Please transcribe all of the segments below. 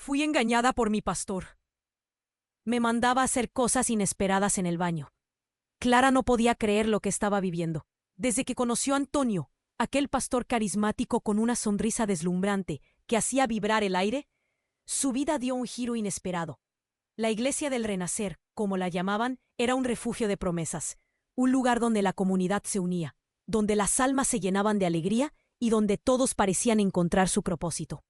Fui engañada por mi pastor. Me mandaba a hacer cosas inesperadas en el baño. Clara no podía creer lo que estaba viviendo. Desde que conoció a Antonio, aquel pastor carismático con una sonrisa deslumbrante que hacía vibrar el aire, su vida dio un giro inesperado. La Iglesia del Renacer, como la llamaban, era un refugio de promesas, un lugar donde la comunidad se unía, donde las almas se llenaban de alegría y donde todos parecían encontrar su propósito.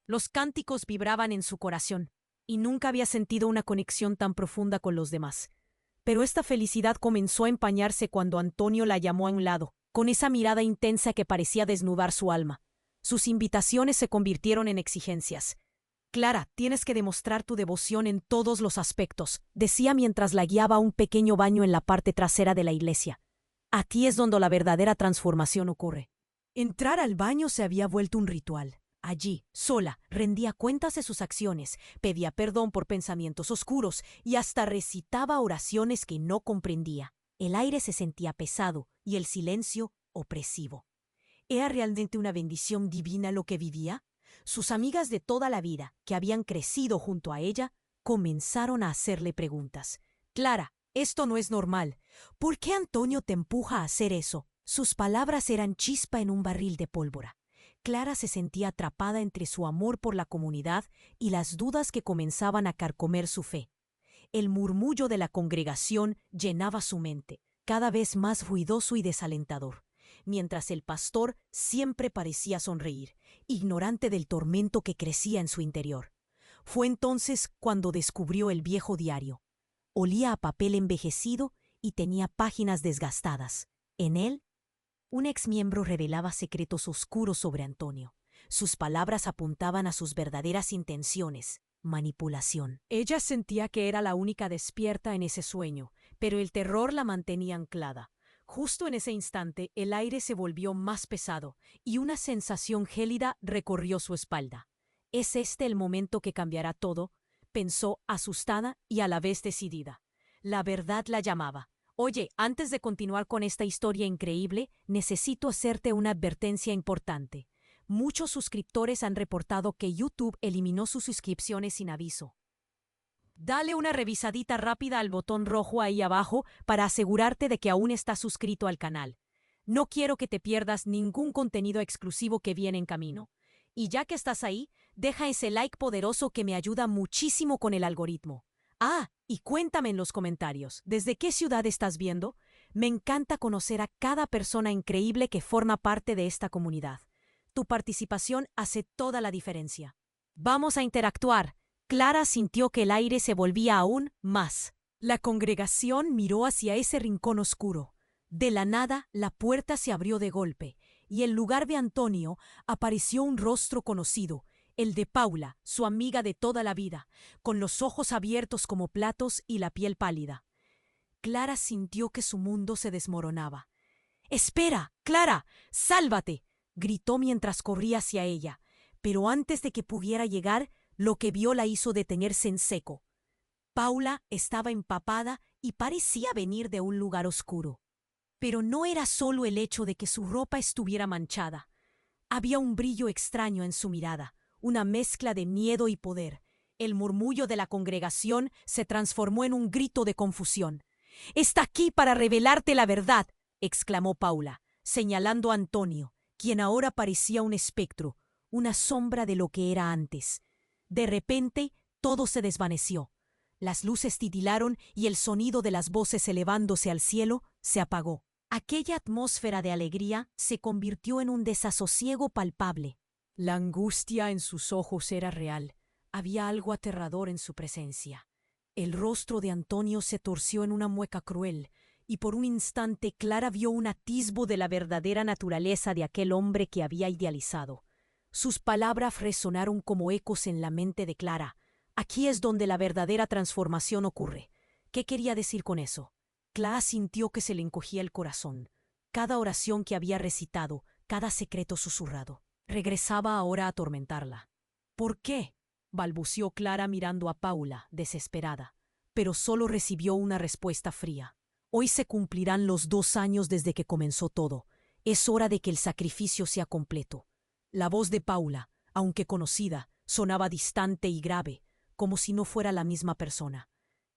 Los cánticos vibraban en su corazón, y nunca había sentido una conexión tan profunda con los demás. Pero esta felicidad comenzó a empañarse cuando Antonio la llamó a un lado, con esa mirada intensa que parecía desnudar su alma. Sus invitaciones se convirtieron en exigencias. Clara, tienes que demostrar tu devoción en todos los aspectos, decía mientras la guiaba a un pequeño baño en la parte trasera de la iglesia. Aquí es donde la verdadera transformación ocurre. Entrar al baño se había vuelto un ritual. Allí, sola, rendía cuentas de sus acciones, pedía perdón por pensamientos oscuros y hasta recitaba oraciones que no comprendía. El aire se sentía pesado y el silencio opresivo. ¿Era realmente una bendición divina lo que vivía? Sus amigas de toda la vida, que habían crecido junto a ella, comenzaron a hacerle preguntas. Clara, esto no es normal. ¿Por qué Antonio te empuja a hacer eso? Sus palabras eran chispa en un barril de pólvora. Clara se sentía atrapada entre su amor por la comunidad y las dudas que comenzaban a carcomer su fe. El murmullo de la congregación llenaba su mente, cada vez más ruidoso y desalentador, mientras el pastor siempre parecía sonreír, ignorante del tormento que crecía en su interior. Fue entonces cuando descubrió el viejo diario. Olía a papel envejecido y tenía páginas desgastadas. En él, un exmiembro revelaba secretos oscuros sobre Antonio. Sus palabras apuntaban a sus verdaderas intenciones: manipulación. Ella sentía que era la única despierta en ese sueño, pero el terror la mantenía anclada. Justo en ese instante, el aire se volvió más pesado y una sensación gélida recorrió su espalda. ¿Es este el momento que cambiará todo?, pensó, asustada y a la vez decidida. La verdad la llamaba. Oye, antes de continuar con esta historia increíble, necesito hacerte una advertencia importante. Muchos suscriptores han reportado que YouTube eliminó sus suscripciones sin aviso. Dale una revisadita rápida al botón rojo ahí abajo para asegurarte de que aún estás suscrito al canal. No quiero que te pierdas ningún contenido exclusivo que viene en camino. Y ya que estás ahí, deja ese like poderoso que me ayuda muchísimo con el algoritmo. Y cuéntame en los comentarios, ¿desde qué ciudad estás viendo? Me encanta conocer a cada persona increíble que forma parte de esta comunidad. Tu participación hace toda la diferencia. Vamos a interactuar. Clara sintió que el aire se volvía aún más. La congregación miró hacia ese rincón oscuro. De la nada, la puerta se abrió de golpe, y en lugar de Antonio apareció un rostro conocido, el de Paula, su amiga de toda la vida, con los ojos abiertos como platos y la piel pálida. Clara sintió que su mundo se desmoronaba. «¡Espera, Clara! ¡Sálvate!», gritó mientras corría hacia ella, pero antes de que pudiera llegar, lo que vio la hizo detenerse en seco. Paula estaba empapada y parecía venir de un lugar oscuro. Pero no era solo el hecho de que su ropa estuviera manchada. Había un brillo extraño en su mirada, una mezcla de miedo y poder. El murmullo de la congregación se transformó en un grito de confusión. «¡Está aquí para revelarte la verdad!», exclamó Paula, señalando a Antonio, quien ahora parecía un espectro, una sombra de lo que era antes. De repente, todo se desvaneció. Las luces titilaron y el sonido de las voces elevándose al cielo se apagó. Aquella atmósfera de alegría se convirtió en un desasosiego palpable. La angustia en sus ojos era real. Había algo aterrador en su presencia. El rostro de Antonio se torció en una mueca cruel, y por un instante Clara vio un atisbo de la verdadera naturaleza de aquel hombre que había idealizado. Sus palabras resonaron como ecos en la mente de Clara. Aquí es donde la verdadera transformación ocurre. ¿Qué quería decir con eso? Clara sintió que se le encogía el corazón. Cada oración que había recitado, cada secreto susurrado, regresaba ahora a atormentarla. «¿Por qué?», balbució Clara mirando a Paula, desesperada, pero solo recibió una respuesta fría. «Hoy se cumplirán los 2 años desde que comenzó todo. Es hora de que el sacrificio sea completo». La voz de Paula, aunque conocida, Sonaba distante y grave, como si no fuera la misma persona.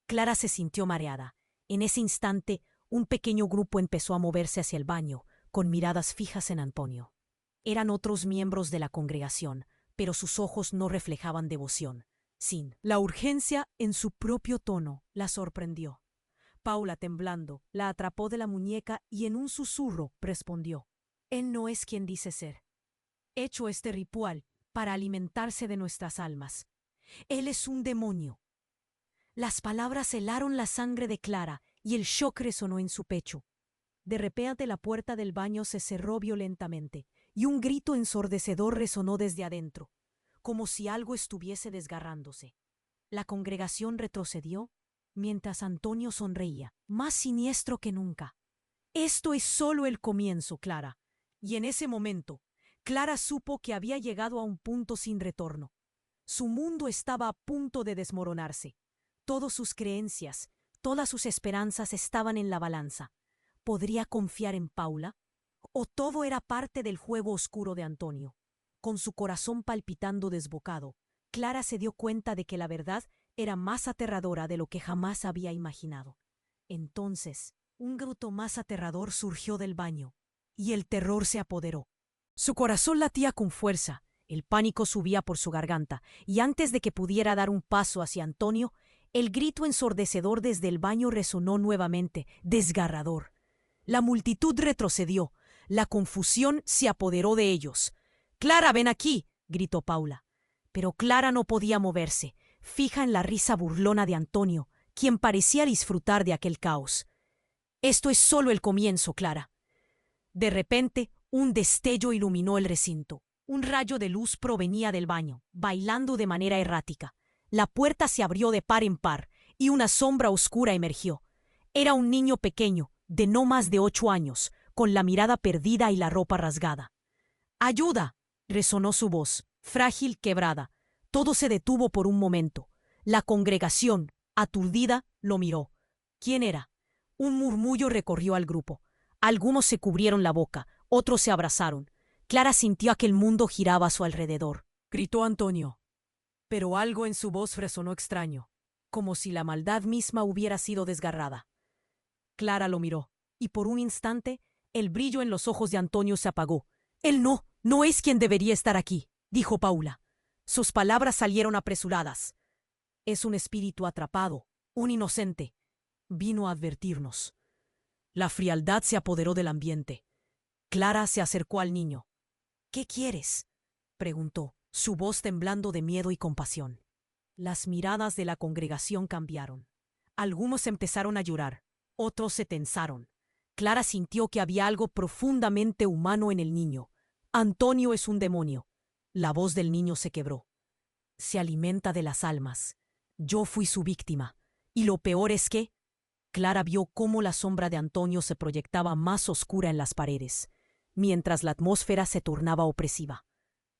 Clara se sintió mareada. En ese instante, un pequeño grupo empezó a moverse hacia el baño, con miradas fijas en Antonio. Eran otros miembros de la congregación, pero sus ojos no reflejaban devoción. Sin la urgencia en su propio tono la sorprendió. Paula, temblando, la atrapó de la muñeca y en un susurro respondió: «Él no es quien dice ser. Hecho este ritual para alimentarse de nuestras almas. Él es un demonio». Las palabras helaron la sangre de Clara y el shock resonó en su pecho. De repente la puerta del baño se cerró violentamente y un grito ensordecedor resonó desde adentro, como si algo estuviese desgarrándose. La congregación retrocedió mientras Antonio sonreía, más siniestro que nunca. «Esto es solo el comienzo, Clara». Y en ese momento, Clara supo que había llegado a un punto sin retorno. Su mundo estaba a punto de desmoronarse. Todas sus creencias, todas sus esperanzas estaban en la balanza. ¿Podría confiar en Paula? ¿O todo era parte del juego oscuro de Antonio? Con su corazón palpitando desbocado, Clara se dio cuenta de que la verdad era más aterradora de lo que jamás había imaginado. Entonces, un grito más aterrador surgió del baño, y el terror se apoderó. Su corazón latía con fuerza, el pánico subía por su garganta, y antes de que pudiera dar un paso hacia Antonio, el grito ensordecedor desde el baño resonó nuevamente, desgarrador. La multitud retrocedió. La confusión se apoderó de ellos. «Clara, ven aquí», gritó Paula. Pero Clara no podía moverse, fija en la risa burlona de Antonio, quien parecía disfrutar de aquel caos. «Esto es solo el comienzo, Clara». De repente, un destello iluminó el recinto. Un rayo de luz provenía del baño, bailando de manera errática. La puerta se abrió de par en par, y una sombra oscura emergió. Era un niño pequeño, de no más de 8 años, con la mirada perdida y la ropa rasgada. «¡Ayuda!», resonó su voz, frágil, quebrada. Todo se detuvo por un momento. La congregación, aturdida, lo miró. ¿Quién era? Un murmullo recorrió al grupo. Algunos se cubrieron la boca, otros se abrazaron. Clara sintió que el mundo giraba a su alrededor. Gritó Antonio, pero algo en su voz resonó extraño, como si la maldad misma hubiera sido desgarrada. Clara lo miró, y por un instante el brillo en los ojos de Antonio se apagó. «Él no es quien debería estar aquí», dijo Paula. Sus palabras salieron apresuradas. «Es un espíritu atrapado, un inocente. Vino a advertirnos». La frialdad se apoderó del ambiente. Clara se acercó al niño. «¿Qué quieres?», preguntó, su voz temblando de miedo y compasión. Las miradas de la congregación cambiaron. Algunos empezaron a llorar, otros se tensaron. Clara sintió que había algo profundamente humano en el niño. «Antonio es un demonio». La voz del niño se quebró. «Se alimenta de las almas. Yo fui su víctima. Y lo peor es que…» Clara vio cómo la sombra de Antonio se proyectaba más oscura en las paredes, mientras la atmósfera se tornaba opresiva.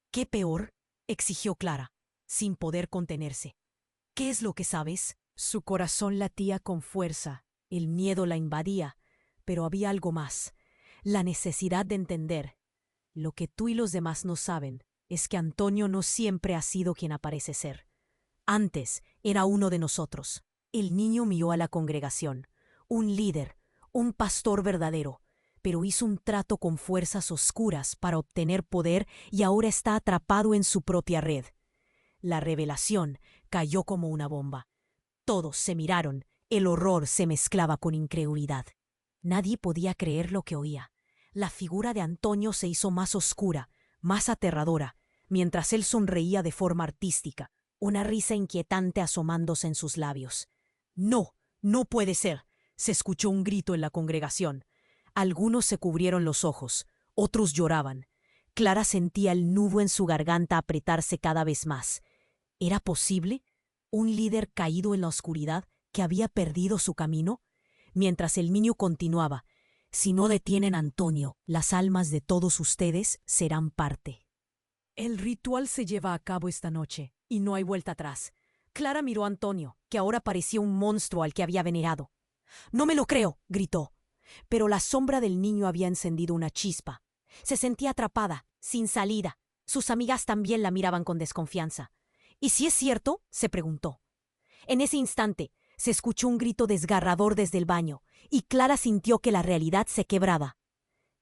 «¿Qué peor?», exigió Clara, sin poder contenerse. «¿Qué es lo que sabes?». Su corazón latía con fuerza, el miedo la invadía, pero había algo más, la necesidad de entender. Lo que tú y los demás no saben es que Antonio no siempre ha sido quien aparece ser. Antes era uno de nosotros. El niño miró a la congregación, un líder, un pastor verdadero, pero hizo un trato con fuerzas oscuras para obtener poder y ahora está atrapado en su propia red. La revelación cayó como una bomba. Todos se miraron, el horror se mezclaba con incredulidad. Nadie podía creer lo que oía. La figura de Antonio se hizo más oscura, más aterradora, mientras él sonreía de forma artística, una risa inquietante asomándose en sus labios. «No puede ser», se escuchó un grito en la congregación. Algunos se cubrieron los ojos, otros lloraban. Clara sentía el nudo en su garganta apretarse cada vez más. ¿Era posible? ¿Un líder caído en la oscuridad que había perdido su camino? Mientras el niño continuaba: «Si no detienen a Antonio, las almas de todos ustedes serán parte». «El ritual se lleva a cabo esta noche, y no hay vuelta atrás». Clara miró a Antonio, que ahora parecía un monstruo al que había venerado. «No me lo creo», gritó. Pero la sombra del niño había encendido una chispa. Se sentía atrapada, sin salida. Sus amigas también la miraban con desconfianza. ¿Y si es cierto?, se preguntó. En ese instante, se escuchó un grito desgarrador desde el baño, y Clara sintió que la realidad se quebraba.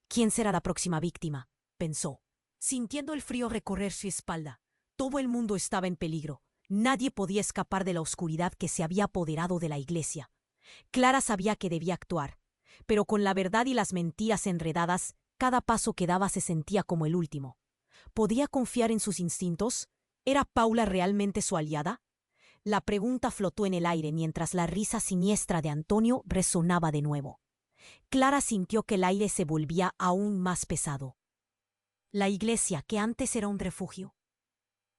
¿Quién será la próxima víctima?, pensó, sintiendo el frío recorrer su espalda. Todo el mundo estaba en peligro. Nadie podía escapar de la oscuridad que se había apoderado de la iglesia. Clara sabía que debía actuar, pero con la verdad y las mentiras enredadas, cada paso que daba se sentía como el último. ¿Podía confiar en sus instintos? ¿Era Paula realmente su aliada? La pregunta flotó en el aire mientras la risa siniestra de Antonio resonaba de nuevo. Clara sintió que el aire se volvía aún más pesado. La iglesia, que antes era un refugio.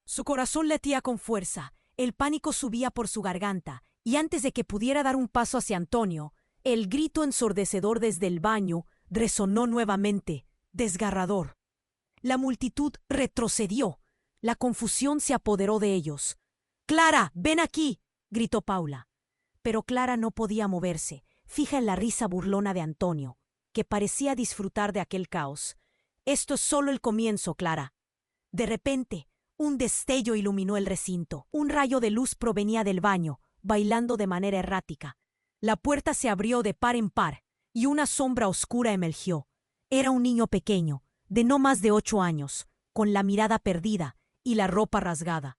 Su corazón latía con fuerza, el pánico subía por su garganta, y antes de que pudiera dar un paso hacia Antonio, el grito ensordecedor desde el baño resonó nuevamente, desgarrador. La multitud retrocedió. La confusión se apoderó de ellos. «¡Clara, ven aquí!», gritó Paula. Pero Clara no podía moverse, fija en la risa burlona de Antonio, que parecía disfrutar de aquel caos. «Esto es solo el comienzo, Clara». De repente, un destello iluminó el recinto. Un rayo de luz provenía del baño, bailando de manera errática. La puerta se abrió de par en par, y una sombra oscura emergió. Era un niño pequeño, de no más de 8 años, con la mirada perdida y la ropa rasgada.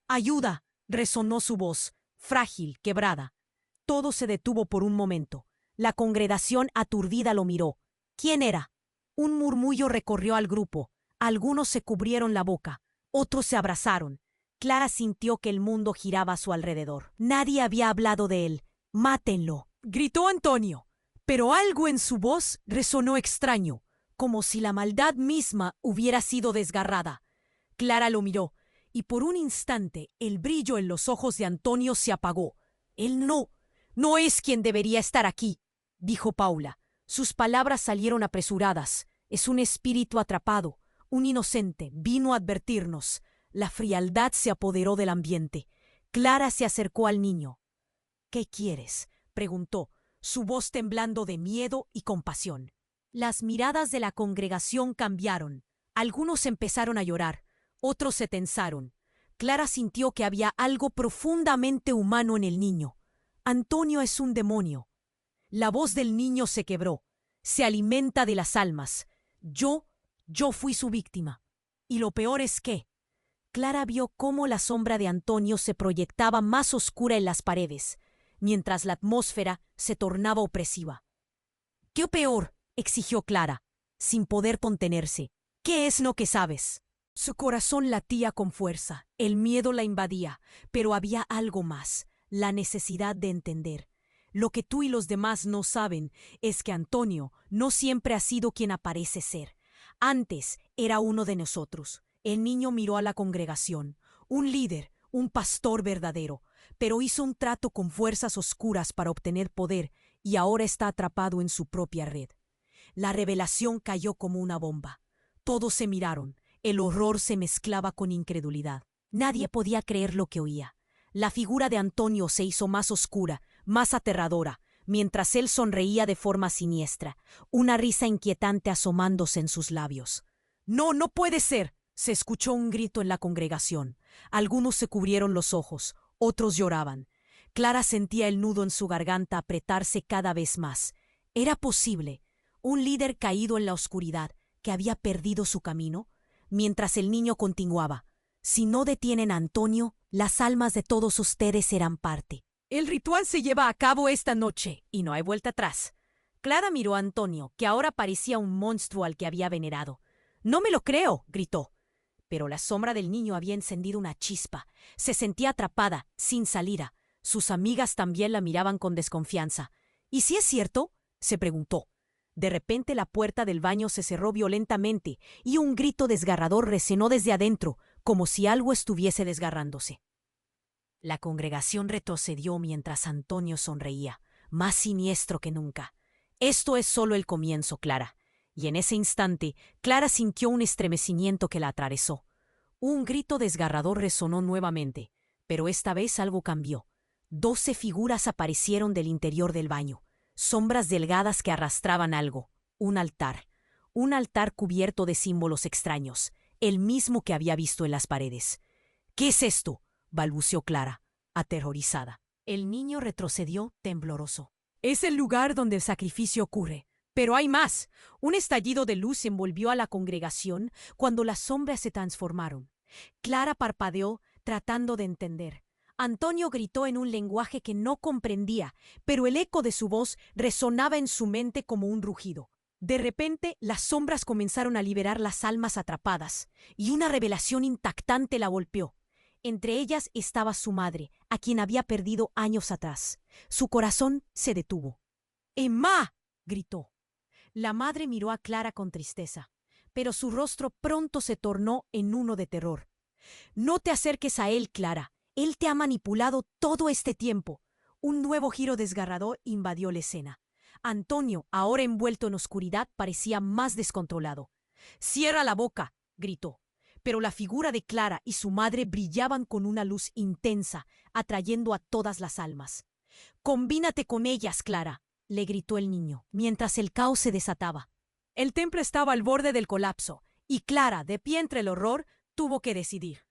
«¡Ayuda!», resonó su voz, frágil, quebrada. Todo se detuvo por un momento. La congregación aturdida lo miró. ¿Quién era? Un murmullo recorrió al grupo. Algunos se cubrieron la boca, otros se abrazaron. Clara sintió que el mundo giraba a su alrededor. Nadie había hablado de él. «¡Mátenlo!», gritó Antonio. Pero algo en su voz resonó extraño, como si la maldad misma hubiera sido desgarrada. Clara lo miró, y por un instante el brillo en los ojos de Antonio se apagó. «Él no es quien debería estar aquí», dijo Paula. Sus palabras salieron apresuradas. «Es un espíritu atrapado, un inocente, vino a advertirnos». La frialdad se apoderó del ambiente. Clara se acercó al niño. «¿Qué quieres?», preguntó, su voz temblando de miedo y compasión. Las miradas de la congregación cambiaron. Algunos empezaron a llorar, otros se tensaron. Clara sintió que había algo profundamente humano en el niño. «Antonio es un demonio». La voz del niño se quebró. «Se alimenta de las almas. Yo fui su víctima. Y lo peor es que…». Clara vio cómo la sombra de Antonio se proyectaba más oscura en las paredes, mientras la atmósfera se tornaba opresiva. «¿Qué peor?», exigió Clara, sin poder contenerse. «¿Qué es lo que sabes?». Su corazón latía con fuerza, el miedo la invadía, pero había algo más, la necesidad de entender. Lo que tú y los demás no saben es que Antonio no siempre ha sido quien aparece ser. Antes era uno de nosotros. El niño miró a la congregación, un líder, un pastor verdadero, pero hizo un trato con fuerzas oscuras para obtener poder y ahora está atrapado en su propia red. La revelación cayó como una bomba. Todos se miraron. El horror se mezclaba con incredulidad. Nadie podía creer lo que oía. La figura de Antonio se hizo más oscura, más aterradora, mientras él sonreía de forma siniestra, una risa inquietante asomándose en sus labios. «¡No, no puede ser!», se escuchó un grito en la congregación. Algunos se cubrieron los ojos, otros lloraban. Clara sentía el nudo en su garganta apretarse cada vez más. ¿Era posible? ¿Un líder caído en la oscuridad que había perdido su camino? Mientras el niño continuaba: «Si no detienen a Antonio, las almas de todos ustedes serán parte. El ritual se lleva a cabo esta noche y no hay vuelta atrás». Clara miró a Antonio, que ahora parecía un monstruo al que había venerado. «No me lo creo», gritó. Pero la sombra del niño había encendido una chispa. Se sentía atrapada, sin salida. Sus amigas también la miraban con desconfianza. «¿Y si es cierto?», se preguntó. De repente la puerta del baño se cerró violentamente y un grito desgarrador resonó desde adentro, como si algo estuviese desgarrándose. La congregación retrocedió mientras Antonio sonreía, más siniestro que nunca. «Esto es solo el comienzo, Clara». Y en ese instante, Clara sintió un estremecimiento que la atravesó. Un grito desgarrador resonó nuevamente, pero esta vez algo cambió. 12 figuras aparecieron del interior del baño. Sombras delgadas que arrastraban algo. Un altar cubierto de símbolos extraños, el mismo que había visto en las paredes. «¿Qué es esto?», balbuceó Clara, aterrorizada. El niño retrocedió tembloroso. Es el lugar donde el sacrificio ocurre. Pero hay más. Un estallido de luz envolvió a la congregación cuando las sombras se transformaron. Clara parpadeó, tratando de entender. Antonio gritó en un lenguaje que no comprendía, pero el eco de su voz resonaba en su mente como un rugido. De repente, las sombras comenzaron a liberar las almas atrapadas, y una revelación impactante la golpeó. Entre ellas estaba su madre, a quien había perdido años atrás. Su corazón se detuvo. ¡Emma!, gritó. La madre miró a Clara con tristeza, pero su rostro pronto se tornó en uno de terror. No te acerques a él, Clara. Él te ha manipulado todo este tiempo. Un nuevo giro desgarrador invadió la escena. Antonio, ahora envuelto en oscuridad, parecía más descontrolado. «¡Cierra la boca!», gritó. Pero la figura de Clara y su madre brillaban con una luz intensa, atrayendo a todas las almas. «¡Combínate con ellas, Clara!», le gritó el niño, mientras el caos se desataba. El templo estaba al borde del colapso, y Clara, de pie entre el horror, tuvo que decidir.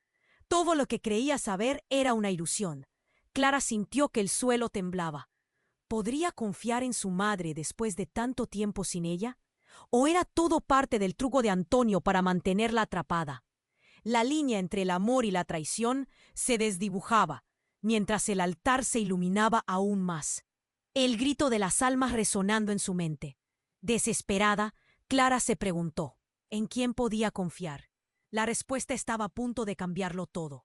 Todo lo que creía saber era una ilusión. Clara sintió que el suelo temblaba. ¿Podría confiar en su madre después de tanto tiempo sin ella? ¿O era todo parte del truco de Antonio para mantenerla atrapada? La línea entre el amor y la traición se desdibujaba, mientras el altar se iluminaba aún más. El grito de las almas resonando en su mente. Desesperada, Clara se preguntó, ¿en quién podía confiar? La respuesta estaba a punto de cambiarlo todo.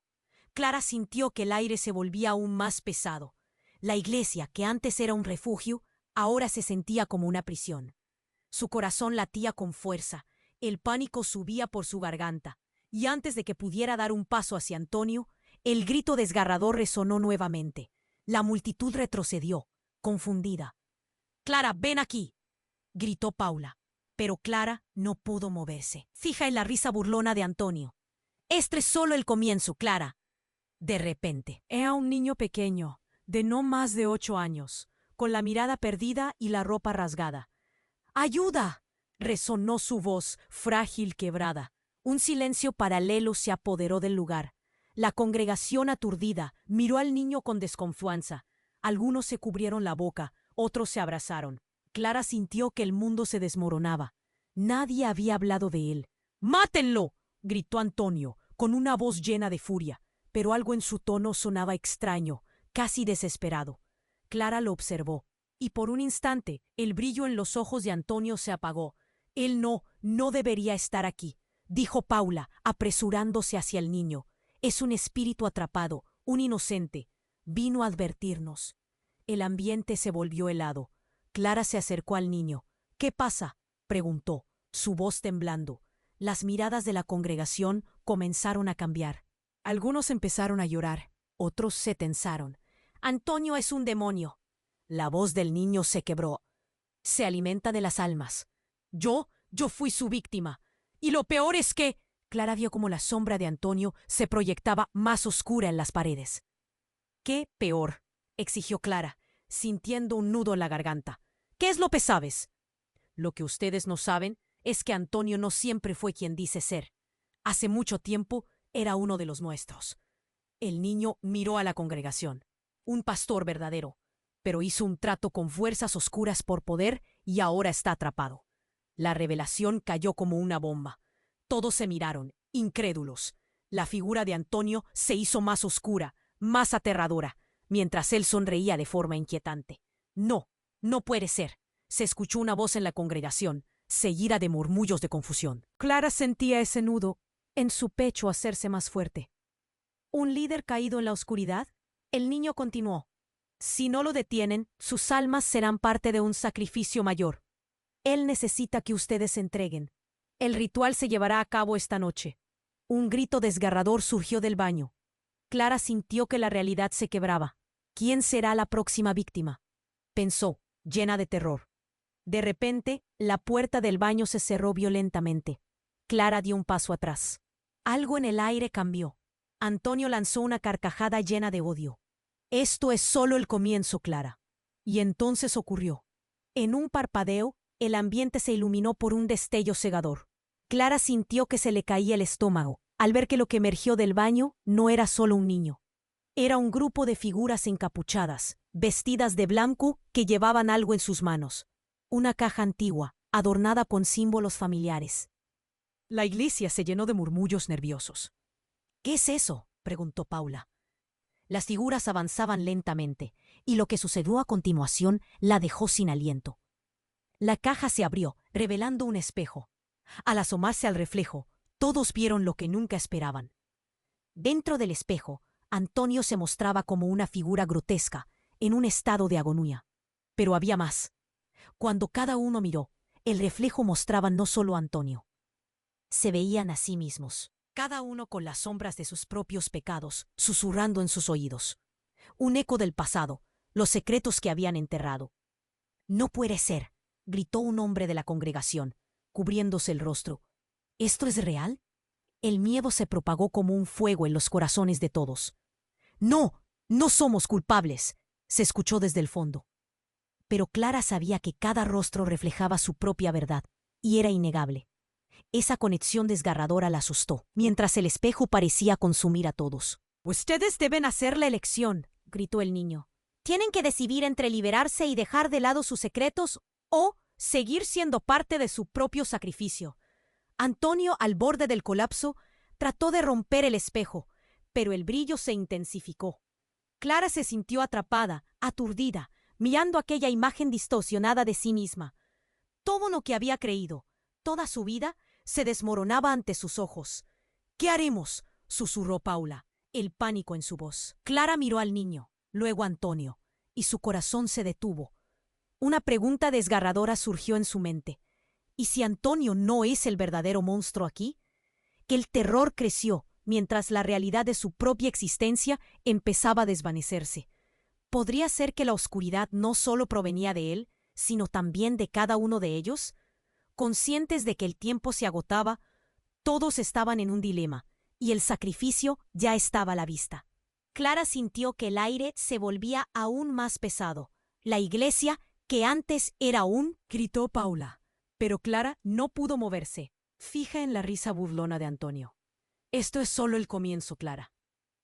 Clara sintió que el aire se volvía aún más pesado. La iglesia, que antes era un refugio, ahora se sentía como una prisión. Su corazón latía con fuerza, el pánico subía por su garganta, y antes de que pudiera dar un paso hacia Antonio, el grito desgarrador resonó nuevamente. La multitud retrocedió, confundida. «Clara, ven aquí», gritó Paula, pero Clara no pudo moverse, fija en la risa burlona de Antonio. «Este es solo el comienzo, Clara». De repente, era un niño pequeño, de no más de 8 años, con la mirada perdida y la ropa rasgada. «¡Ayuda!», resonó su voz, frágil, quebrada. Un silencio paralelo se apoderó del lugar. La congregación, aturdida, miró al niño con desconfianza. Algunos se cubrieron la boca, otros se abrazaron. Clara sintió que el mundo se desmoronaba. Nadie había hablado de él. «¡Mátenlo!», gritó Antonio, con una voz llena de furia, pero algo en su tono sonaba extraño, casi desesperado. Clara lo observó, y por un instante el brillo en los ojos de Antonio se apagó. «Él no debería estar aquí», dijo Paula, apresurándose hacia el niño. «Es un espíritu atrapado, un inocente. Vino a advertirnos». El ambiente se volvió helado. Clara se acercó al niño. «¿Qué pasa?», preguntó, su voz temblando. Las miradas de la congregación comenzaron a cambiar. Algunos empezaron a llorar, otros se tensaron. «Antonio es un demonio». La voz del niño se quebró. «Se alimenta de las almas. Yo fui su víctima. Y lo peor es que…». Clara vio como la sombra de Antonio se proyectaba más oscura en las paredes. «¿Qué peor?», exigió Clara, sintiendo un nudo en la garganta. «¿Qué es lo que sabes?». «Lo que ustedes no saben es que Antonio no siempre fue quien dice ser. Hace mucho tiempo era uno de los nuestros». El niño miró a la congregación. Un pastor verdadero, pero hizo un trato con fuerzas oscuras por poder y ahora está atrapado. La revelación cayó como una bomba. Todos se miraron, incrédulos. La figura de Antonio se hizo más oscura, más aterradora, mientras él sonreía de forma inquietante. «No puede ser», se escuchó una voz en la congregación, seguida de murmullos de confusión. Clara sentía ese nudo en su pecho hacerse más fuerte. ¿Un líder caído en la oscuridad? El niño continuó. «Si no lo detienen, sus almas serán parte de un sacrificio mayor. Él necesita que ustedes se entreguen. El ritual se llevará a cabo esta noche». Un grito desgarrador surgió del baño. Clara sintió que la realidad se quebraba. ¿Quién será la próxima víctima?, pensó, llena de terror. De repente, la puerta del baño se cerró violentamente. Clara dio un paso atrás. Algo en el aire cambió. Antonio lanzó una carcajada llena de odio. «Esto es solo el comienzo, Clara». Y entonces ocurrió. En un parpadeo, el ambiente se iluminó por un destello cegador. Clara sintió que se le caía el estómago al ver que lo que emergió del baño no era solo un niño. Era un grupo de figuras encapuchadas, vestidas de blanco, que llevaban algo en sus manos. Una caja antigua, adornada con símbolos familiares. La iglesia se llenó de murmullos nerviosos. «¿Qué es eso?», preguntó Paula. Las figuras avanzaban lentamente, y lo que sucedió a continuación la dejó sin aliento. La caja se abrió, revelando un espejo. Al asomarse al reflejo, todos vieron lo que nunca esperaban. Dentro del espejo, Antonio se mostraba como una figura grotesca, en un estado de agonía. Pero había más. Cuando cada uno miró, el reflejo mostraba no solo a Antonio. Se veían a sí mismos, cada uno con las sombras de sus propios pecados, susurrando en sus oídos. Un eco del pasado, los secretos que habían enterrado. «No puede ser», gritó un hombre de la congregación, cubriéndose el rostro. «¿Esto es real?». El miedo se propagó como un fuego en los corazones de todos. «No, no somos culpables», se escuchó desde el fondo. Pero Clara sabía que cada rostro reflejaba su propia verdad, y era innegable. Esa conexión desgarradora la asustó, mientras el espejo parecía consumir a todos. «Ustedes deben hacer la elección», gritó el niño. «Tienen que decidir entre liberarse y dejar de lado sus secretos o seguir siendo parte de su propio sacrificio». Antonio, al borde del colapso, trató de romper el espejo, pero el brillo se intensificó. Clara se sintió atrapada, aturdida, mirando aquella imagen distorsionada de sí misma. Todo lo que había creído, toda su vida, se desmoronaba ante sus ojos. «¿Qué haremos?», susurró Paula, el pánico en su voz. Clara miró al niño, luego a Antonio, y su corazón se detuvo. Una pregunta desgarradora surgió en su mente. ¿Y si Antonio no es el verdadero monstruo aquí? El terror creció mientras la realidad de su propia existencia empezaba a desvanecerse. ¿Podría ser que la oscuridad no solo provenía de él, sino también de cada uno de ellos? Conscientes de que el tiempo se agotaba, todos estaban en un dilema, y el sacrificio ya estaba a la vista. Clara sintió que el aire se volvía aún más pesado. «La iglesia, que antes era un…», gritó Paula. Pero Clara no pudo moverse, fija en la risa burlona de Antonio. «Esto es solo el comienzo, Clara».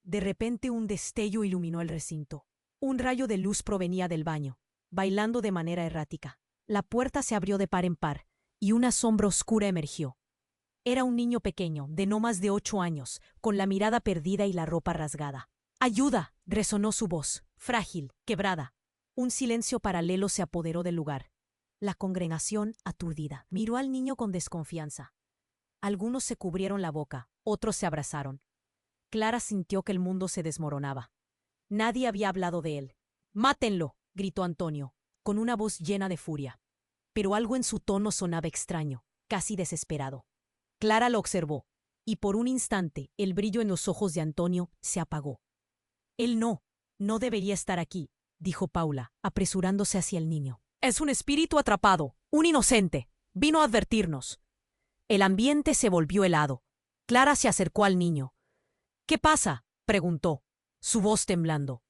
De repente un destello iluminó el recinto. Un rayo de luz provenía del baño, bailando de manera errática. La puerta se abrió de par en par, y una sombra oscura emergió. Era un niño pequeño, de no más de 8 años, con la mirada perdida y la ropa rasgada. «¡Ayuda!», resonó su voz, frágil, quebrada. Un silencio paralelo se apoderó del lugar. La congregación, aturdida, miró al niño con desconfianza. Algunos se cubrieron la boca, otros se abrazaron. Clara sintió que el mundo se desmoronaba. Nadie había hablado de él. «¡Mátenlo!», gritó Antonio, con una voz llena de furia. Pero algo en su tono sonaba extraño, casi desesperado. Clara lo observó, y por un instante el brillo en los ojos de Antonio se apagó. «Él no debería estar aquí», dijo Paula, apresurándose hacia el niño. «Es un espíritu atrapado, un inocente. Vino a advertirnos». El ambiente se volvió helado. Clara se acercó al niño. «¿Qué pasa?», preguntó, su voz temblando.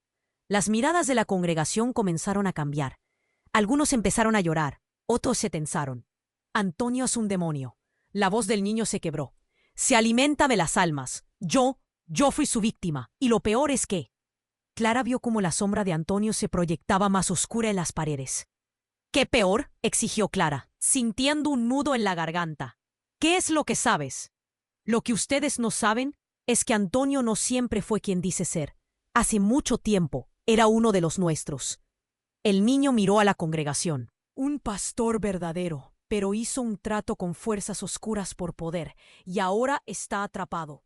Las miradas de la congregación comenzaron a cambiar. Algunos empezaron a llorar, otros se tensaron. «Antonio es un demonio». La voz del niño se quebró. «Se alimenta de las almas. Yo fui su víctima. Y lo peor es que…». Clara vio cómo la sombra de Antonio se proyectaba más oscura en las paredes. «¿Qué peor?», exigió Clara, sintiendo un nudo en la garganta. «¿Qué es lo que sabes?». «Lo que ustedes no saben es que Antonio no siempre fue quien dice ser. Hace mucho tiempo era uno de los nuestros». El niño miró a la congregación. «Un pastor verdadero, pero hizo un trato con fuerzas oscuras por poder, y ahora está atrapado».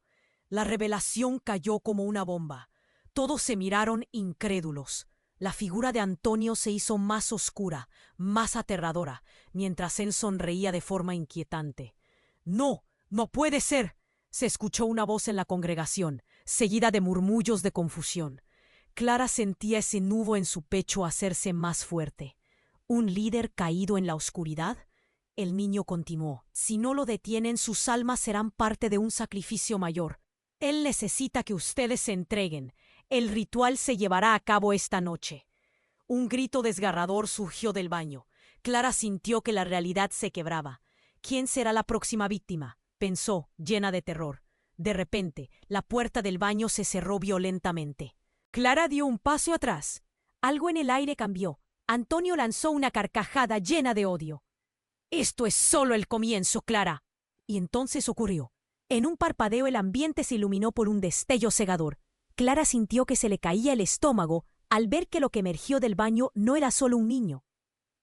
La revelación cayó como una bomba. Todos se miraron incrédulos. La figura de Antonio se hizo más oscura, más aterradora, mientras él sonreía de forma inquietante. «No puede ser», se escuchó una voz en la congregación, seguida de murmullos de confusión. Clara sentía ese nudo en su pecho hacerse más fuerte. ¿Un líder caído en la oscuridad? El niño continuó. «Si no lo detienen, sus almas serán parte de un sacrificio mayor. Él necesita que ustedes se entreguen. El ritual se llevará a cabo esta noche». Un grito desgarrador surgió del baño. Clara sintió que la realidad se quebraba. «¿Quién será la próxima víctima?», pensó, llena de terror. De repente, la puerta del baño se cerró violentamente. Clara dio un paso atrás. Algo en el aire cambió. Antonio lanzó una carcajada llena de odio. Esto es solo el comienzo, Clara. Y entonces ocurrió. En un parpadeo el ambiente se iluminó por un destello cegador. Clara sintió que se le caía el estómago al ver que lo que emergió del baño no era solo un niño.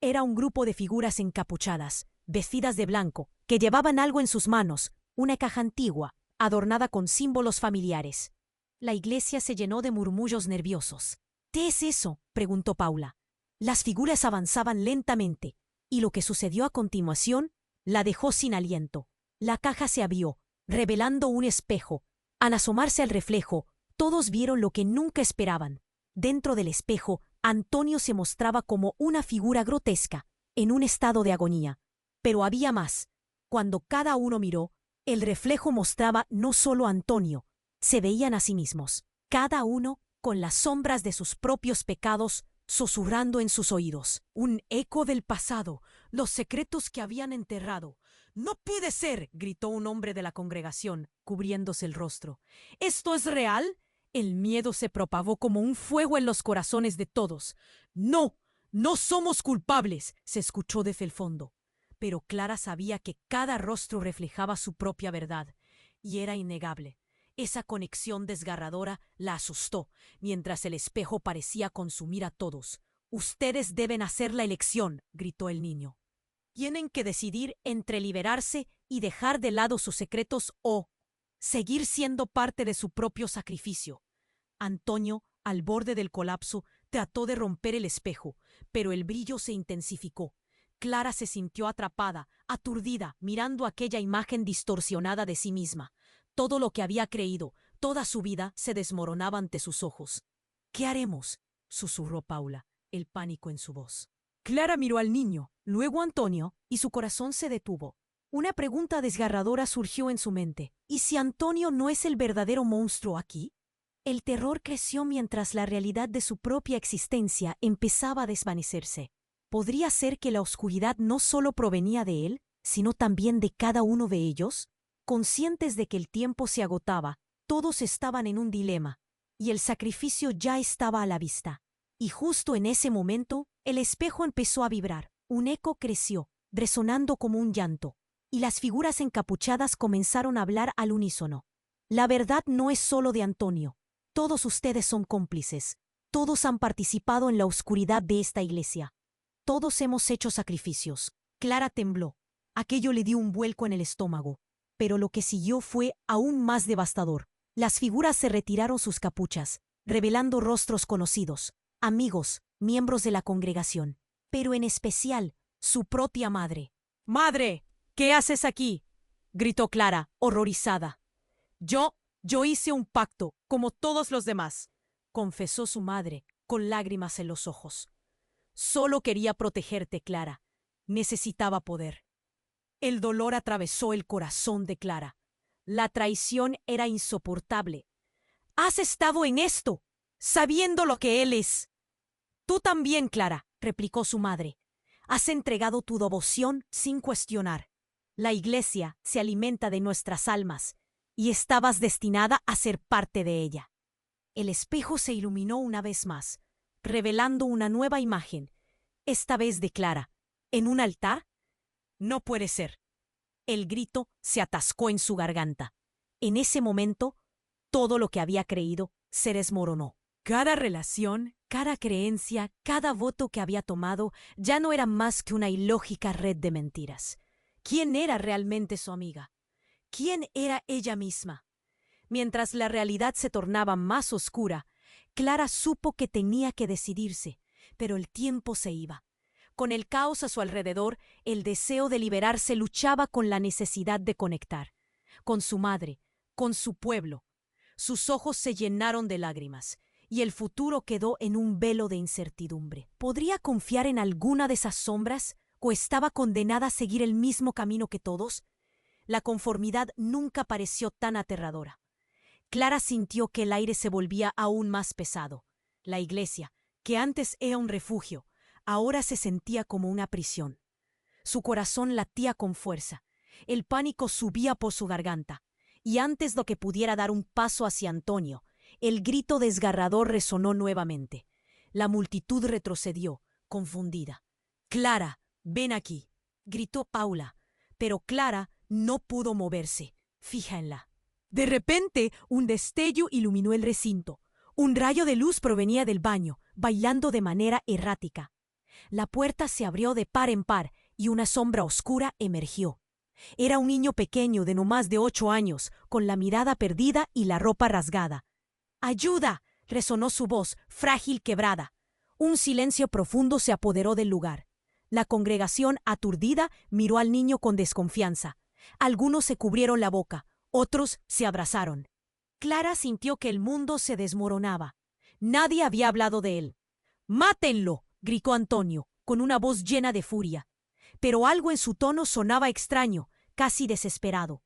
Era un grupo de figuras encapuchadas, vestidas de blanco, que llevaban algo en sus manos, una caja antigua, adornada con símbolos familiares. La iglesia se llenó de murmullos nerviosos. ¿Qué es eso?, preguntó Paula. Las figuras avanzaban lentamente, y lo que sucedió a continuación la dejó sin aliento. La caja se abrió, revelando un espejo. Al asomarse al reflejo, todos vieron lo que nunca esperaban. Dentro del espejo, Antonio se mostraba como una figura grotesca, en un estado de agonía. Pero había más. Cuando cada uno miró, el reflejo mostraba no solo a Antonio, se veían a sí mismos, cada uno con las sombras de sus propios pecados susurrando en sus oídos. Un eco del pasado, los secretos que habían enterrado. «¡No puede ser!», gritó un hombre de la congregación, cubriéndose el rostro. «¿Esto es real?». El miedo se propagó como un fuego en los corazones de todos. «¡No! ¡No somos culpables!», se escuchó desde el fondo. Pero Clara sabía que cada rostro reflejaba su propia verdad, y era innegable. Esa conexión desgarradora la asustó, mientras el espejo parecía consumir a todos. «Ustedes deben hacer la elección», gritó el niño. «Tienen que decidir entre liberarse y dejar de lado sus secretos o seguir siendo parte de su propio sacrificio». Antonio, al borde del colapso, trató de romper el espejo, pero el brillo se intensificó. Clara se sintió atrapada, aturdida, mirando aquella imagen distorsionada de sí misma. Todo lo que había creído, toda su vida, se desmoronaba ante sus ojos. «¿Qué haremos?», susurró Paula, el pánico en su voz. Clara miró al niño, luego a Antonio, y su corazón se detuvo. Una pregunta desgarradora surgió en su mente. ¿Y si Antonio no es el verdadero monstruo aquí? El terror creció mientras la realidad de su propia existencia empezaba a desvanecerse. ¿Podría ser que la oscuridad no solo provenía de él, sino también de cada uno de ellos? Conscientes de que el tiempo se agotaba, todos estaban en un dilema, y el sacrificio ya estaba a la vista. Y justo en ese momento, el espejo empezó a vibrar. Un eco creció, resonando como un llanto, y las figuras encapuchadas comenzaron a hablar al unísono. «La verdad no es solo de Antonio. Todos ustedes son cómplices. Todos han participado en la oscuridad de esta iglesia. Todos hemos hecho sacrificios». Clara tembló. Aquello le dio un vuelco en el estómago. Pero lo que siguió fue aún más devastador. Las figuras se retiraron sus capuchas, revelando rostros conocidos, amigos, miembros de la congregación, pero en especial su propia madre. «¡Madre! ¿Qué haces aquí?», gritó Clara, horrorizada. Yo hice un pacto, como todos los demás», confesó su madre, con lágrimas en los ojos. «Solo quería protegerte, Clara. Necesitaba poder». El dolor atravesó el corazón de Clara. La traición era insoportable. «Has estado en esto, sabiendo lo que él es». «Tú también, Clara», replicó su madre. «Has entregado tu devoción sin cuestionar. La iglesia se alimenta de nuestras almas, y estabas destinada a ser parte de ella». El espejo se iluminó una vez más, revelando una nueva imagen, esta vez de Clara, en un altar. «No puede ser». El grito se atascó en su garganta. En ese momento, todo lo que había creído se desmoronó. Cada relación, cada creencia, cada voto que había tomado ya no era más que una ilógica red de mentiras. ¿Quién era realmente su amiga? ¿Quién era ella misma? Mientras la realidad se tornaba más oscura, Clara supo que tenía que decidirse, pero el tiempo se iba. Con el caos a su alrededor, el deseo de liberarse luchaba con la necesidad de conectar, con su madre, con su pueblo. Sus ojos se llenaron de lágrimas, y el futuro quedó en un velo de incertidumbre. ¿Podría confiar en alguna de esas sombras, o estaba condenada a seguir el mismo camino que todos? La conformidad nunca pareció tan aterradora. Clara sintió que el aire se volvía aún más pesado. La iglesia, que antes era un refugio, ahora se sentía como una prisión. Su corazón latía con fuerza. El pánico subía por su garganta. Y antes de que pudiera dar un paso hacia Antonio, El grito desgarrador resonó nuevamente. La multitud retrocedió, confundida. «Clara, ven aquí», gritó Paula, pero Clara no pudo moverse, fija en la. De repente, un destello iluminó el recinto. Un rayo de luz provenía del baño, bailando de manera errática. La puerta se abrió de par en par y una sombra oscura emergió. Era un niño pequeño de no más de 8 años, con la mirada perdida y la ropa rasgada. «¡Ayuda!», resonó su voz, frágil, quebrada. Un silencio profundo se apoderó del lugar. La congregación, aturdida, miró al niño con desconfianza. Algunos se cubrieron la boca, otros se abrazaron. Clara sintió que el mundo se desmoronaba. Nadie había hablado de él. «¡Mátenlo!», gritó Antonio, con una voz llena de furia. Pero algo en su tono sonaba extraño, casi desesperado.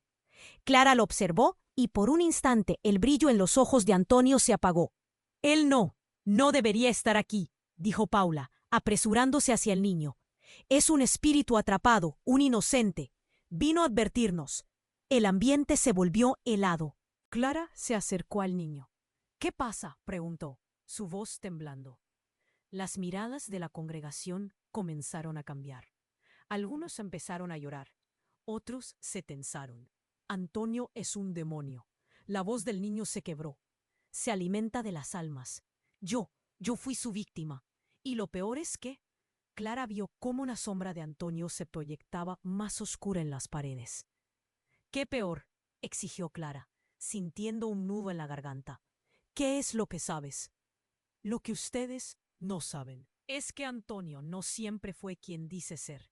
Clara lo observó y por un instante el brillo en los ojos de Antonio se apagó. «Él no debería estar aquí», dijo Paula, apresurándose hacia el niño. «Es un espíritu atrapado, un inocente. Vino a advertirnos». El ambiente se volvió helado. Clara se acercó al niño. «¿Qué pasa?», preguntó, su voz temblando. Las miradas de la congregación comenzaron a cambiar. Algunos empezaron a llorar, otros se tensaron. «Antonio es un demonio». La voz del niño se quebró. «Se alimenta de las almas. Yo fui su víctima. Y lo peor es que…». Clara vio cómo la sombra de Antonio se proyectaba más oscura en las paredes. «¿Qué peor?», exigió Clara, sintiendo un nudo en la garganta. «¿Qué es lo que sabes?». «Lo que ustedes no saben es que Antonio no siempre fue quien dice ser.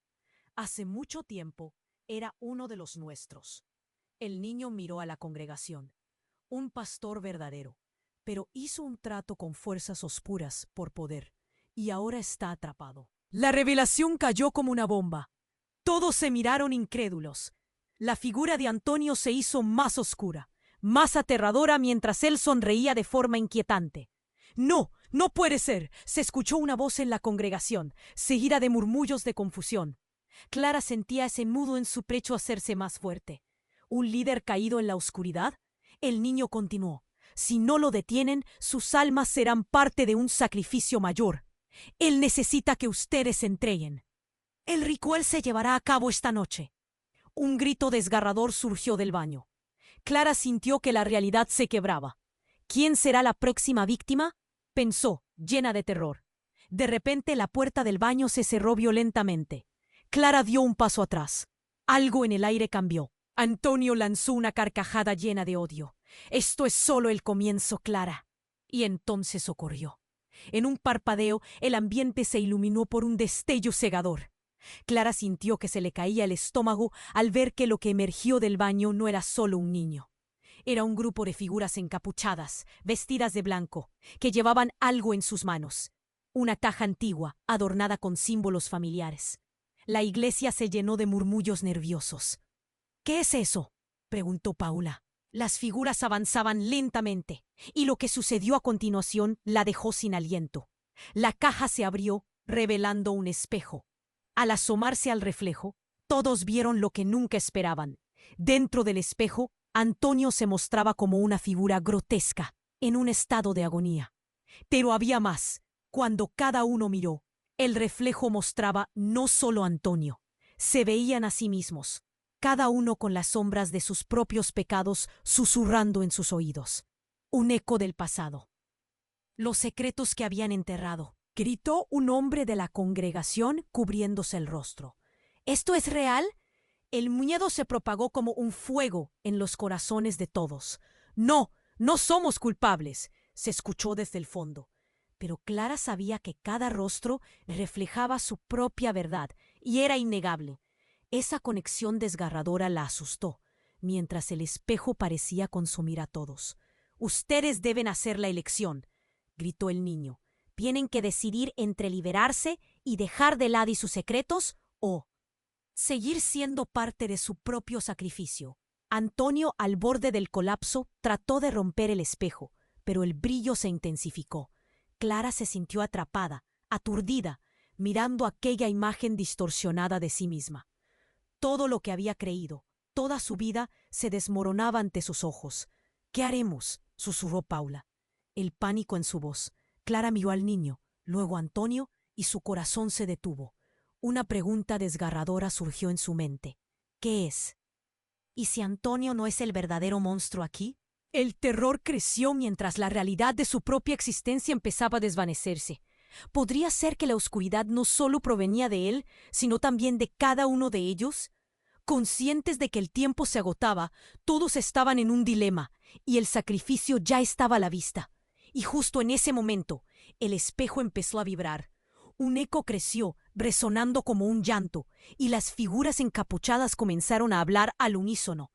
Hace mucho tiempo era uno de los nuestros». El niño miró a la congregación. Un pastor verdadero, pero hizo un trato con fuerzas oscuras por poder, y ahora está atrapado. La revelación cayó como una bomba. Todos se miraron incrédulos. La figura de Antonio se hizo más oscura, más aterradora mientras él sonreía de forma inquietante. «No puede ser», se escuchó una voz en la congregación, seguida de murmullos de confusión. Clara sentía ese nudo en su pecho hacerse más fuerte. ¿Un líder caído en la oscuridad? El niño continuó. «Si no lo detienen, sus almas serán parte de un sacrificio mayor. Él necesita que ustedes se entreguen. El ritual se llevará a cabo esta noche». Un grito desgarrador surgió del baño. Clara sintió que la realidad se quebraba. ¿Quién será la próxima víctima?, pensó, llena de terror. De repente la puerta del baño se cerró violentamente. Clara dio un paso atrás. Algo en el aire cambió. Antonio lanzó una carcajada llena de odio. «Esto es solo el comienzo, Clara». Y entonces ocurrió. En un parpadeo, el ambiente se iluminó por un destello cegador. Clara sintió que se le caía el estómago al ver que lo que emergió del baño no era solo un niño. Era un grupo de figuras encapuchadas, vestidas de blanco, que llevaban algo en sus manos. Una caja antigua, adornada con símbolos familiares. La iglesia se llenó de murmullos nerviosos. «¿Qué es eso?», preguntó Paula. Las figuras avanzaban lentamente, y lo que sucedió a continuación la dejó sin aliento. La caja se abrió, revelando un espejo. Al asomarse al reflejo, todos vieron lo que nunca esperaban. Dentro del espejo, Antonio se mostraba como una figura grotesca, en un estado de agonía. Pero había más. Cuando cada uno miró, el reflejo mostraba no solo a Antonio. Se veían a sí mismos, cada uno con las sombras de sus propios pecados susurrando en sus oídos. Un eco del pasado. Los secretos que habían enterrado, gritó un hombre de la congregación cubriéndose el rostro. ¿Esto es real? El miedo se propagó como un fuego en los corazones de todos. No somos culpables, se escuchó desde el fondo. Pero Clara sabía que cada rostro reflejaba su propia verdad y era innegable. Esa conexión desgarradora la asustó, mientras el espejo parecía consumir a todos. «Ustedes deben hacer la elección», gritó el niño. «Tienen que decidir entre liberarse y dejar de lado sus secretos o seguir siendo parte de su propio sacrificio». Antonio, al borde del colapso, trató de romper el espejo, pero el brillo se intensificó. Clara se sintió atrapada, aturdida, mirando aquella imagen distorsionada de sí misma. Todo lo que había creído, toda su vida, se desmoronaba ante sus ojos. «¿Qué haremos?», susurró Paula. El pánico en su voz. Clara miró al niño, luego a Antonio, y su corazón se detuvo. Una pregunta desgarradora surgió en su mente. ¿Qué es? ¿Y si Antonio no es el verdadero monstruo aquí? El terror creció mientras la realidad de su propia existencia empezaba a desvanecerse. ¿Podría ser que la oscuridad no solo provenía de él, sino también de cada uno de ellos? Conscientes de que el tiempo se agotaba, todos estaban en un dilema, y el sacrificio ya estaba a la vista. Y justo en ese momento, el espejo empezó a vibrar. Un eco creció, resonando como un llanto, y las figuras encapuchadas comenzaron a hablar al unísono.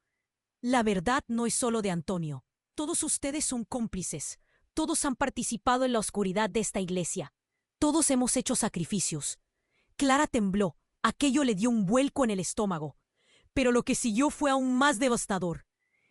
La verdad no es solo de Antonio. Todos ustedes son cómplices. Todos han participado en la oscuridad de esta iglesia. Todos hemos hecho sacrificios. Clara tembló. Aquello le dio un vuelco en el estómago. Pero lo que siguió fue aún más devastador.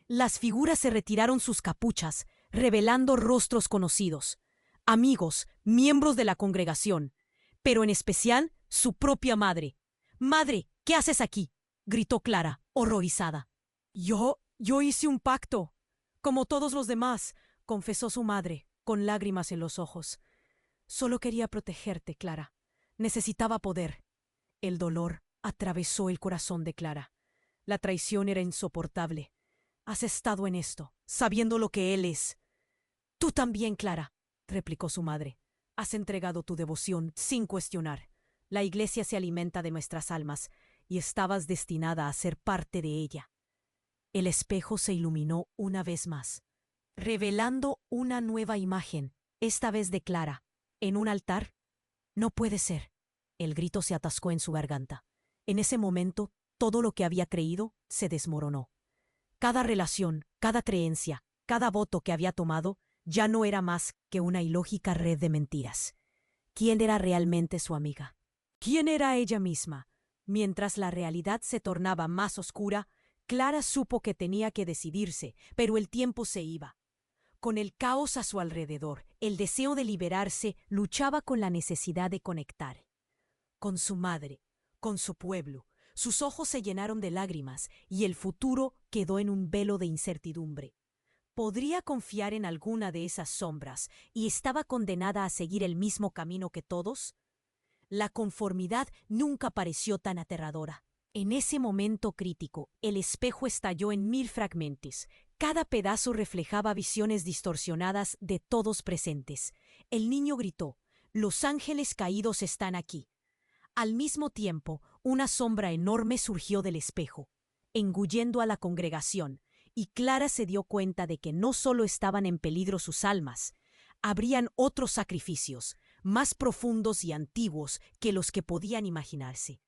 Las figuras se retiraron sus capuchas, revelando rostros conocidos. Amigos, miembros de la congregación, pero en especial su propia madre. «Madre, ¿qué haces aquí?», gritó Clara, horrorizada. Yo hice un pacto, como todos los demás», confesó su madre, con lágrimas en los ojos. «Solo quería protegerte, Clara. Necesitaba poder». El dolor atravesó el corazón de Clara. La traición era insoportable. «Has estado en esto, sabiendo lo que él es». «Tú también, Clara», replicó su madre. «Has entregado tu devoción sin cuestionar. La iglesia se alimenta de nuestras almas, y estabas destinada a ser parte de ella». El espejo se iluminó una vez más, revelando una nueva imagen, esta vez de Clara, en un altar. «No puede ser». El grito se atascó en su garganta. En ese momento, todo lo que había creído se desmoronó. Cada relación, cada creencia, cada voto que había tomado ya no era más que una ilógica red de mentiras. ¿Quién era realmente su amiga? ¿Quién era ella misma? Mientras la realidad se tornaba más oscura, Clara supo que tenía que decidirse, pero el tiempo se iba. Con el caos a su alrededor, el deseo de liberarse luchaba con la necesidad de conectar. Con su madre, con su pueblo. Sus ojos se llenaron de lágrimas y el futuro quedó en un velo de incertidumbre. ¿Podría confiar en alguna de esas sombras y estaba condenada a seguir el mismo camino que todos? La conformidad nunca pareció tan aterradora. En ese momento crítico, el espejo estalló en 1000 fragmentos. Cada pedazo reflejaba visiones distorsionadas de todos presentes. El niño gritó: «Los ángeles caídos están aquí». Al mismo tiempo, una sombra enorme surgió del espejo, engullendo a la congregación, y Clara se dio cuenta de que no solo estaban en peligro sus almas, habrían otros sacrificios, más profundos y antiguos que los que podían imaginarse.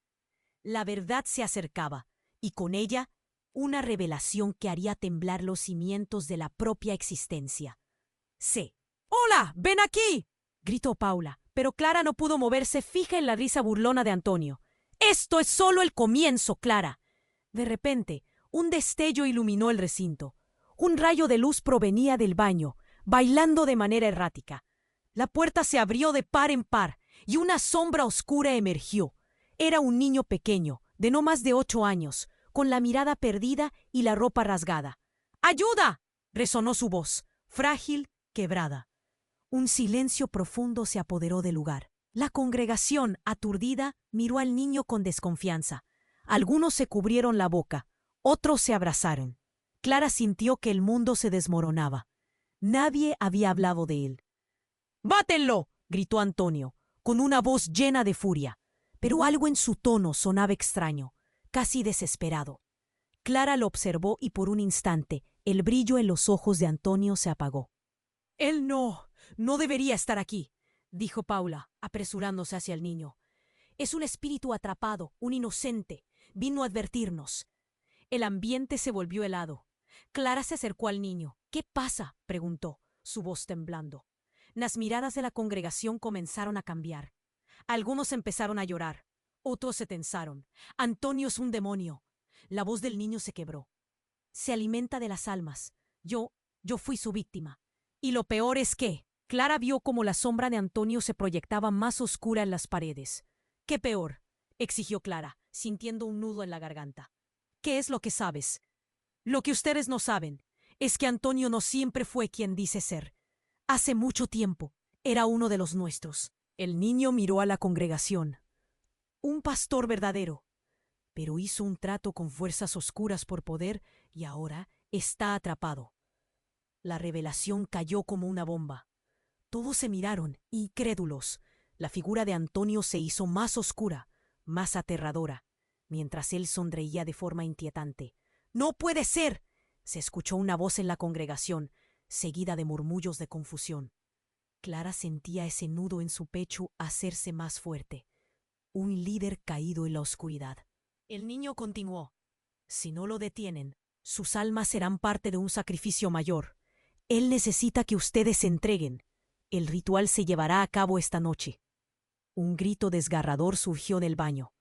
La verdad se acercaba, y con ella, una revelación que haría temblar los cimientos de la propia existencia. «Sí». «¡Hola! ¡Ven aquí!», gritó Paula, pero Clara no pudo moverse, fija en la risa burlona de Antonio. «Esto es solo el comienzo, Clara». De repente, un destello iluminó el recinto. Un rayo de luz provenía del baño, bailando de manera errática. La puerta se abrió de par en par, y una sombra oscura emergió. Era un niño pequeño, de no más de 8 años, con la mirada perdida y la ropa rasgada. «¡Ayuda!», resonó su voz, frágil, quebrada. Un silencio profundo se apoderó del lugar. La congregación, aturdida, miró al niño con desconfianza. Algunos se cubrieron la boca, otros se abrazaron. Clara sintió que el mundo se desmoronaba. Nadie había hablado de él. «¡Bátenlo!», gritó Antonio, con una voz llena de furia. Pero algo en su tono sonaba extraño, casi desesperado. Clara lo observó y por un instante el brillo en los ojos de Antonio se apagó. «Él no debería estar aquí», dijo Paula, apresurándose hacia el niño. «Es un espíritu atrapado, un inocente. Vino a advertirnos». El ambiente se volvió helado. Clara se acercó al niño. «¿Qué pasa?», preguntó, su voz temblando. Las miradas de la congregación comenzaron a cambiar. Algunos empezaron a llorar, otros se tensaron. «Antonio es un demonio». La voz del niño se quebró. «Se alimenta de las almas. Yo fui su víctima». Y lo peor es que Clara vio como la sombra de Antonio se proyectaba más oscura en las paredes. «¿Qué peor?», exigió Clara, sintiendo un nudo en la garganta. «¿Qué es lo que sabes?». «Lo que ustedes no saben es que Antonio no siempre fue quien dice ser. Hace mucho tiempo, era uno de los nuestros. El niño miró a la congregación. Un pastor verdadero. Pero hizo un trato con fuerzas oscuras por poder y ahora está atrapado. La revelación cayó como una bomba. Todos se miraron, incrédulos. La figura de Antonio se hizo más oscura, más aterradora, mientras él sonreía de forma inquietante. ¡No puede ser! Se escuchó una voz en la congregación, seguida de murmullos de confusión. Clara sentía ese nudo en su pecho hacerse más fuerte. Un líder caído en la oscuridad. El niño continuó. Si no lo detienen, sus almas serán parte de un sacrificio mayor. Él necesita que ustedes se entreguen. El ritual se llevará a cabo esta noche. Un grito desgarrador surgió del baño.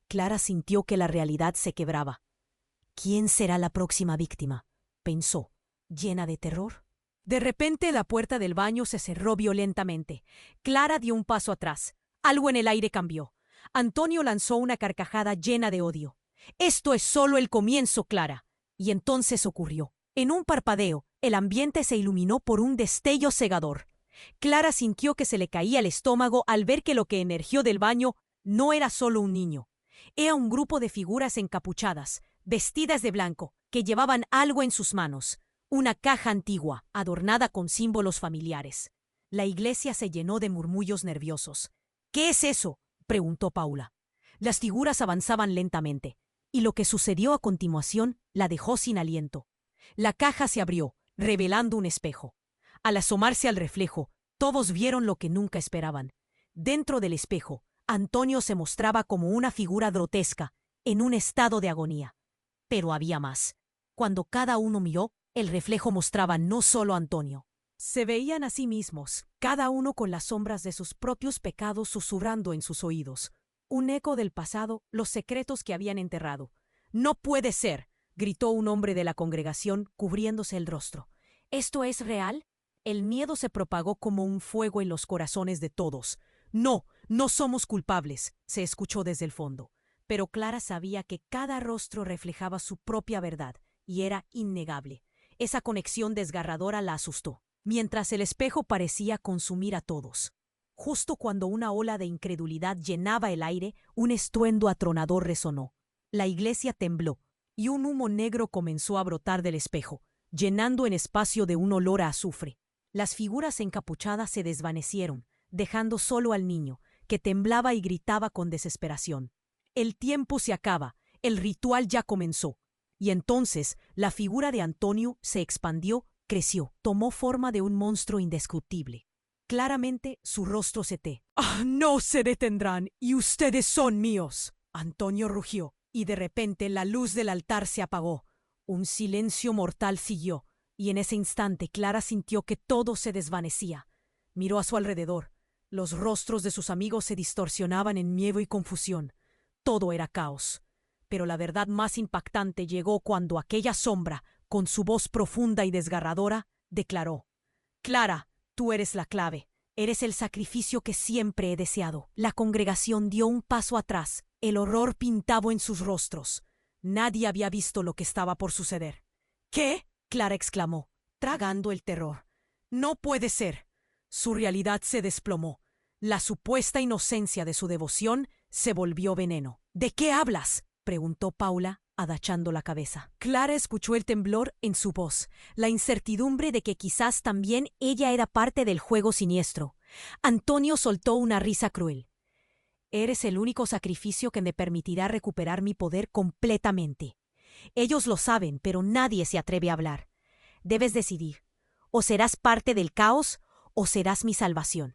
Clara sintió que la realidad se quebraba. ¿Quién será la próxima víctima?, pensó, llena de terror. De repente la puerta del baño se cerró violentamente. Clara dio un paso atrás. Algo en el aire cambió. Antonio lanzó una carcajada llena de odio. «Esto es solo el comienzo, Clara». Y entonces ocurrió. En un parpadeo, el ambiente se iluminó por un destello cegador. Clara sintió que se le caía el estómago al ver que lo que emergió del baño no era solo un niño. Era un grupo de figuras encapuchadas, vestidas de blanco, que llevaban algo en sus manos. Una caja antigua, adornada con símbolos familiares. La iglesia se llenó de murmullos nerviosos. «¿Qué es eso?», preguntó Paula. Las figuras avanzaban lentamente, y lo que sucedió a continuación la dejó sin aliento. La caja se abrió, revelando un espejo. Al asomarse al reflejo, todos vieron lo que nunca esperaban. Dentro del espejo, Antonio se mostraba como una figura grotesca, en un estado de agonía. Pero había más. Cuando cada uno miró, el reflejo mostraba no solo a Antonio. Se veían a sí mismos, cada uno con las sombras de sus propios pecados susurrando en sus oídos. Un eco del pasado, los secretos que habían enterrado. «¡No puede ser!», gritó un hombre de la congregación, cubriéndose el rostro. «¿Esto es real?». El miedo se propagó como un fuego en los corazones de todos. «No, no somos culpables», se escuchó desde el fondo. Pero Clara sabía que cada rostro reflejaba su propia verdad, y era innegable. Esa conexión desgarradora la asustó, mientras el espejo parecía consumir a todos. Justo cuando una ola de incredulidad llenaba el aire, un estruendo atronador resonó. La iglesia tembló, y un humo negro comenzó a brotar del espejo, llenando el espacio de un olor a azufre. Las figuras encapuchadas se desvanecieron, dejando solo al niño, que temblaba y gritaba con desesperación. «El tiempo se acaba, el ritual ya comenzó». Y entonces la figura de Antonio se expandió, creció, tomó forma de un monstruo indescriptible. Claramente su rostro ceté. «¡Ah, no se detendrán! ¡Y ustedes son míos!». Antonio rugió, y de repente la luz del altar se apagó. Un silencio mortal siguió, y en ese instante Clara sintió que todo se desvanecía. Miró a su alrededor. Los rostros de sus amigos se distorsionaban en miedo y confusión. Todo era caos. Pero la verdad más impactante llegó cuando aquella sombra, con su voz profunda y desgarradora, declaró: «Clara, tú eres la clave. Eres el sacrificio que siempre he deseado». La congregación dio un paso atrás. El horror pintaba en sus rostros. Nadie había visto lo que estaba por suceder. «¿Qué?», Clara exclamó, tragando el terror. «No puede ser». Su realidad se desplomó. La supuesta inocencia de su devoción se volvió veneno. «¿De qué hablas?», preguntó Paula, agachando la cabeza. Clara escuchó el temblor en su voz, la incertidumbre de que quizás también ella era parte del juego siniestro. Antonio soltó una risa cruel. «Eres el único sacrificio que me permitirá recuperar mi poder completamente. Ellos lo saben, pero nadie se atreve a hablar. Debes decidir. O serás parte del caos, o serás mi salvación».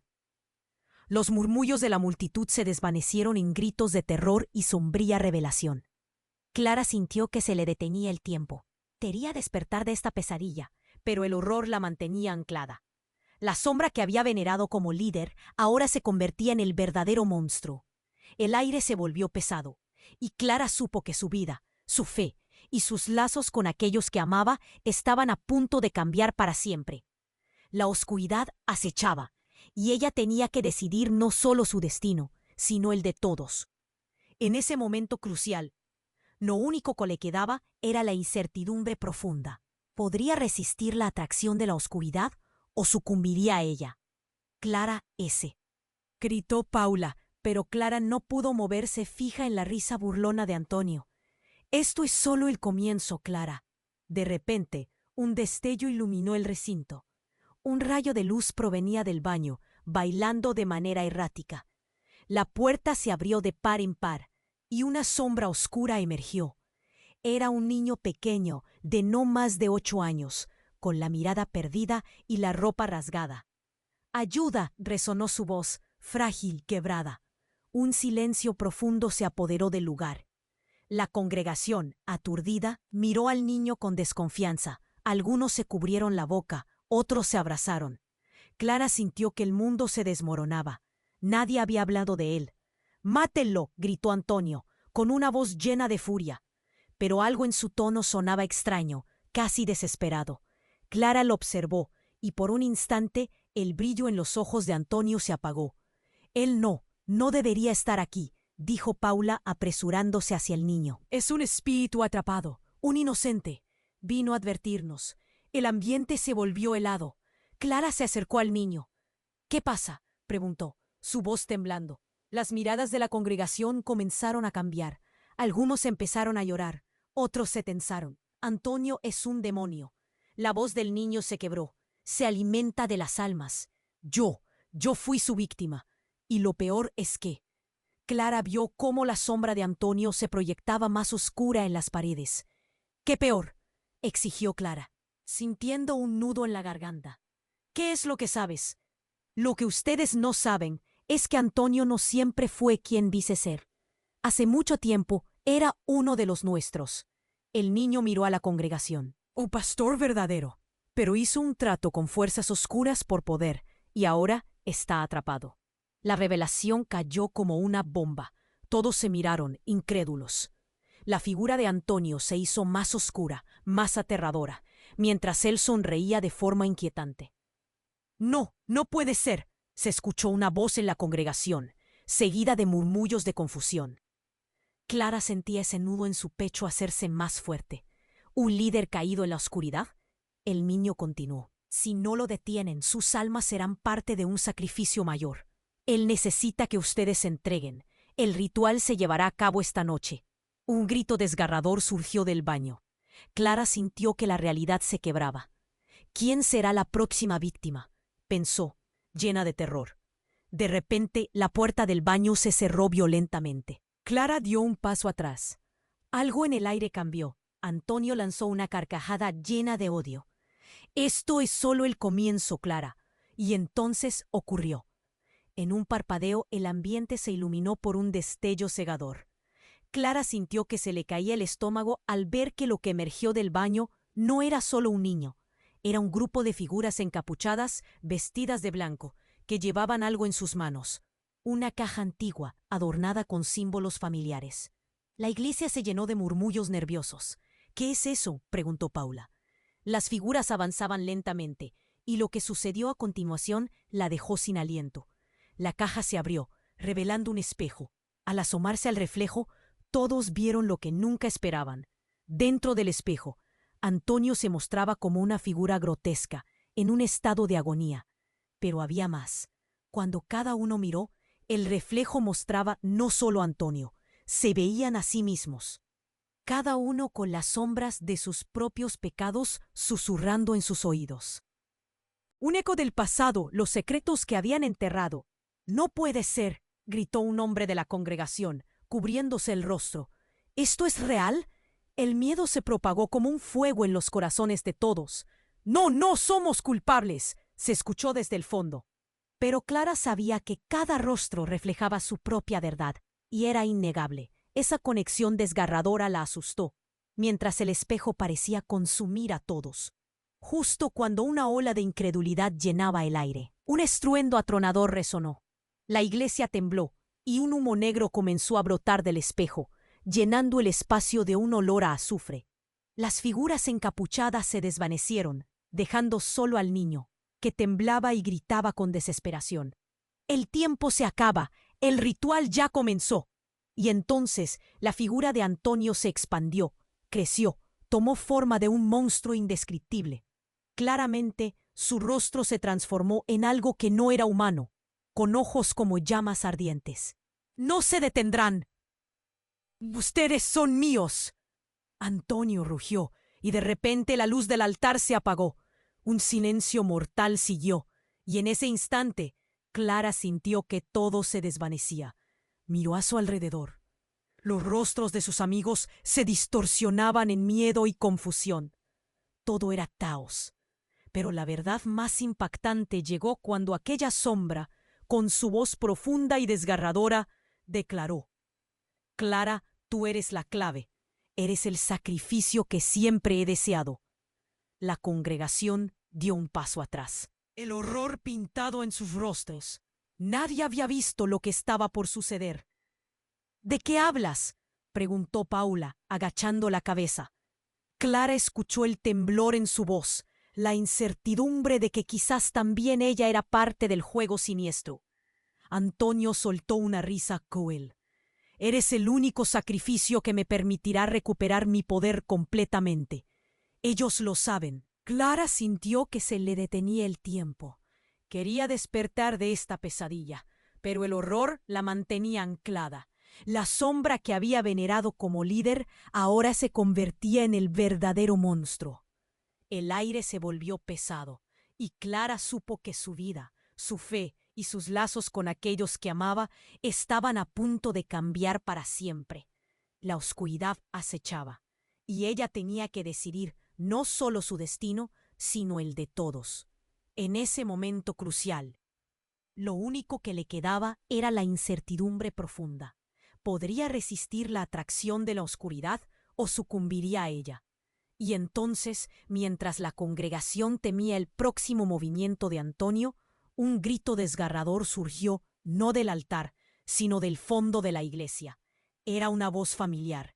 Los murmullos de la multitud se desvanecieron en gritos de terror y sombría revelación. Clara sintió que se le detenía el tiempo. Quería despertar de esta pesadilla, pero el horror la mantenía anclada. La sombra que había venerado como líder ahora se convertía en el verdadero monstruo. El aire se volvió pesado, y Clara supo que su vida, su fe y sus lazos con aquellos que amaba estaban a punto de cambiar para siempre. La oscuridad acechaba, y ella tenía que decidir no solo su destino, sino el de todos. En ese momento crucial, lo único que le quedaba era la incertidumbre profunda. ¿Podría resistir la atracción de la oscuridad o sucumbiría ella. Clara S. Gritó Paula, pero Clara no pudo moverse, fija en la risa burlona de Antonio. Esto es solo el comienzo, Clara. De repente, un destello iluminó el recinto. Un rayo de luz provenía del baño, bailando de manera errática. La puerta se abrió de par en par, y una sombra oscura emergió. Era un niño pequeño, de no más de 8 años, con la mirada perdida y la ropa rasgada. ¡Ayuda!, resonó su voz, frágil, quebrada. Un silencio profundo se apoderó del lugar. La congregación, aturdida, miró al niño con desconfianza. Algunos se cubrieron la boca, otros se abrazaron. Clara sintió que el mundo se desmoronaba. Nadie había hablado de él. «¡Mátenlo!», gritó Antonio, con una voz llena de furia. Pero algo en su tono sonaba extraño, casi desesperado. Clara lo observó, y por un instante el brillo en los ojos de Antonio se apagó. «Él no debería estar aquí», dijo Paula apresurándose hacia el niño. «Es un espíritu atrapado, un inocente. Vino a advertirnos». El ambiente se volvió helado. Clara se acercó al niño. «¿Qué pasa?», preguntó, su voz temblando. Las miradas de la congregación comenzaron a cambiar. Algunos empezaron a llorar, otros se tensaron. «Antonio es un demonio». La voz del niño se quebró. «Se alimenta de las almas. Yo fui su víctima. Y lo peor es que…». Clara vio cómo la sombra de Antonio se proyectaba más oscura en las paredes. «¿Qué peor?», exigió Clara, sintiendo un nudo en la garganta. «¿Qué es lo que sabes?». «Lo que ustedes no saben es que Antonio no siempre fue quien dice ser. Hace mucho tiempo era uno de los nuestros». El niño miró a la congregación. «Un pastor verdadero, pero hizo un trato con fuerzas oscuras por poder y ahora está atrapado». La revelación cayó como una bomba. Todos se miraron, incrédulos. La figura de Antonio se hizo más oscura, más aterradora, mientras él sonreía de forma inquietante. «No puede ser», se escuchó una voz en la congregación, seguida de murmullos de confusión. Clara sentía ese nudo en su pecho hacerse más fuerte. ¿Un líder caído en la oscuridad? El niño continuó. «Si no lo detienen, sus almas serán parte de un sacrificio mayor. Él necesita que ustedes se entreguen. El ritual se llevará a cabo esta noche». Un grito desgarrador surgió del baño. Clara sintió que la realidad se quebraba. «¿Quién será la próxima víctima?», pensó, llena de terror. De repente, la puerta del baño se cerró violentamente. Clara dio un paso atrás. Algo en el aire cambió. Antonio lanzó una carcajada llena de odio. «Esto es solo el comienzo, Clara». Y entonces ocurrió. En un parpadeo, el ambiente se iluminó por un destello cegador. Clara sintió que se le caía el estómago al ver que lo que emergió del baño no era solo un niño. Era un grupo de figuras encapuchadas, vestidas de blanco, que llevaban algo en sus manos. Una caja antigua, adornada con símbolos familiares. La iglesia se llenó de murmullos nerviosos. «¿Qué es eso?», preguntó Paula. Las figuras avanzaban lentamente, y lo que sucedió a continuación la dejó sin aliento. La caja se abrió, revelando un espejo. Al asomarse al reflejo, todos vieron lo que nunca esperaban. Dentro del espejo, Antonio se mostraba como una figura grotesca, en un estado de agonía. Pero había más. Cuando cada uno miró, el reflejo mostraba no solo a Antonio, se veían a sí mismos. Cada uno con las sombras de sus propios pecados susurrando en sus oídos. Un eco del pasado, los secretos que habían enterrado. «No puede ser», gritó un hombre de la congregación, cubriéndose el rostro. «¿Esto es real?». El miedo se propagó como un fuego en los corazones de todos. «No somos culpables», se escuchó desde el fondo. Pero Clara sabía que cada rostro reflejaba su propia verdad, y era innegable. Esa conexión desgarradora la asustó, mientras el espejo parecía consumir a todos. Justo cuando una ola de incredulidad llenaba el aire, un estruendo atronador resonó. La iglesia tembló, y un humo negro comenzó a brotar del espejo, llenando el espacio de un olor a azufre. Las figuras encapuchadas se desvanecieron, dejando solo al niño, que temblaba y gritaba con desesperación. «El tiempo se acaba, el ritual ya comenzó». Y entonces la figura de Antonio se expandió, creció, tomó forma de un monstruo indescriptible. Claramente, Su rostro se transformó en algo que no era humano, con ojos como llamas ardientes. «¡No se detendrán! ¡Ustedes son míos!». Antonio rugió, y de repente la luz del altar se apagó. Un silencio mortal siguió, y en ese instante Clara sintió que todo se desvanecía. Miró a su alrededor. Los rostros de sus amigos se distorsionaban en miedo y confusión. Todo era caos. Pero la verdad más impactante llegó cuando aquella sombra, con su voz profunda y desgarradora, declaró: «Clara, tú eres la clave. Eres el sacrificio que siempre he deseado». La congregación dio un paso atrás. El horror pintado en sus rostros. Nadie había visto lo que estaba por suceder. «¿De qué hablas?», preguntó Paula, agachando la cabeza. Clara escuchó el temblor en su voz, la incertidumbre de que quizás también ella era parte del juego siniestro. Antonio soltó una risa cruel. «Eres el único sacrificio que me permitirá recuperar mi poder completamente. Ellos lo saben». Clara sintió que se le detenía el tiempo. Quería despertar de esta pesadilla, pero el horror la mantenía anclada. La sombra que había venerado como líder ahora se convertía en el verdadero monstruo. El aire se volvió pesado, y Clara supo que su vida, su fe y sus lazos con aquellos que amaba estaban a punto de cambiar para siempre. La oscuridad acechaba, y ella tenía que decidir no solo su destino, sino el de todos. En ese momento crucial, lo único que le quedaba era la incertidumbre profunda. ¿Podría resistir la atracción de la oscuridad o sucumbiría a ella? Y entonces, mientras la congregación temía el próximo movimiento de Antonio, un grito desgarrador surgió no del altar, sino del fondo de la iglesia. Era una voz familiar.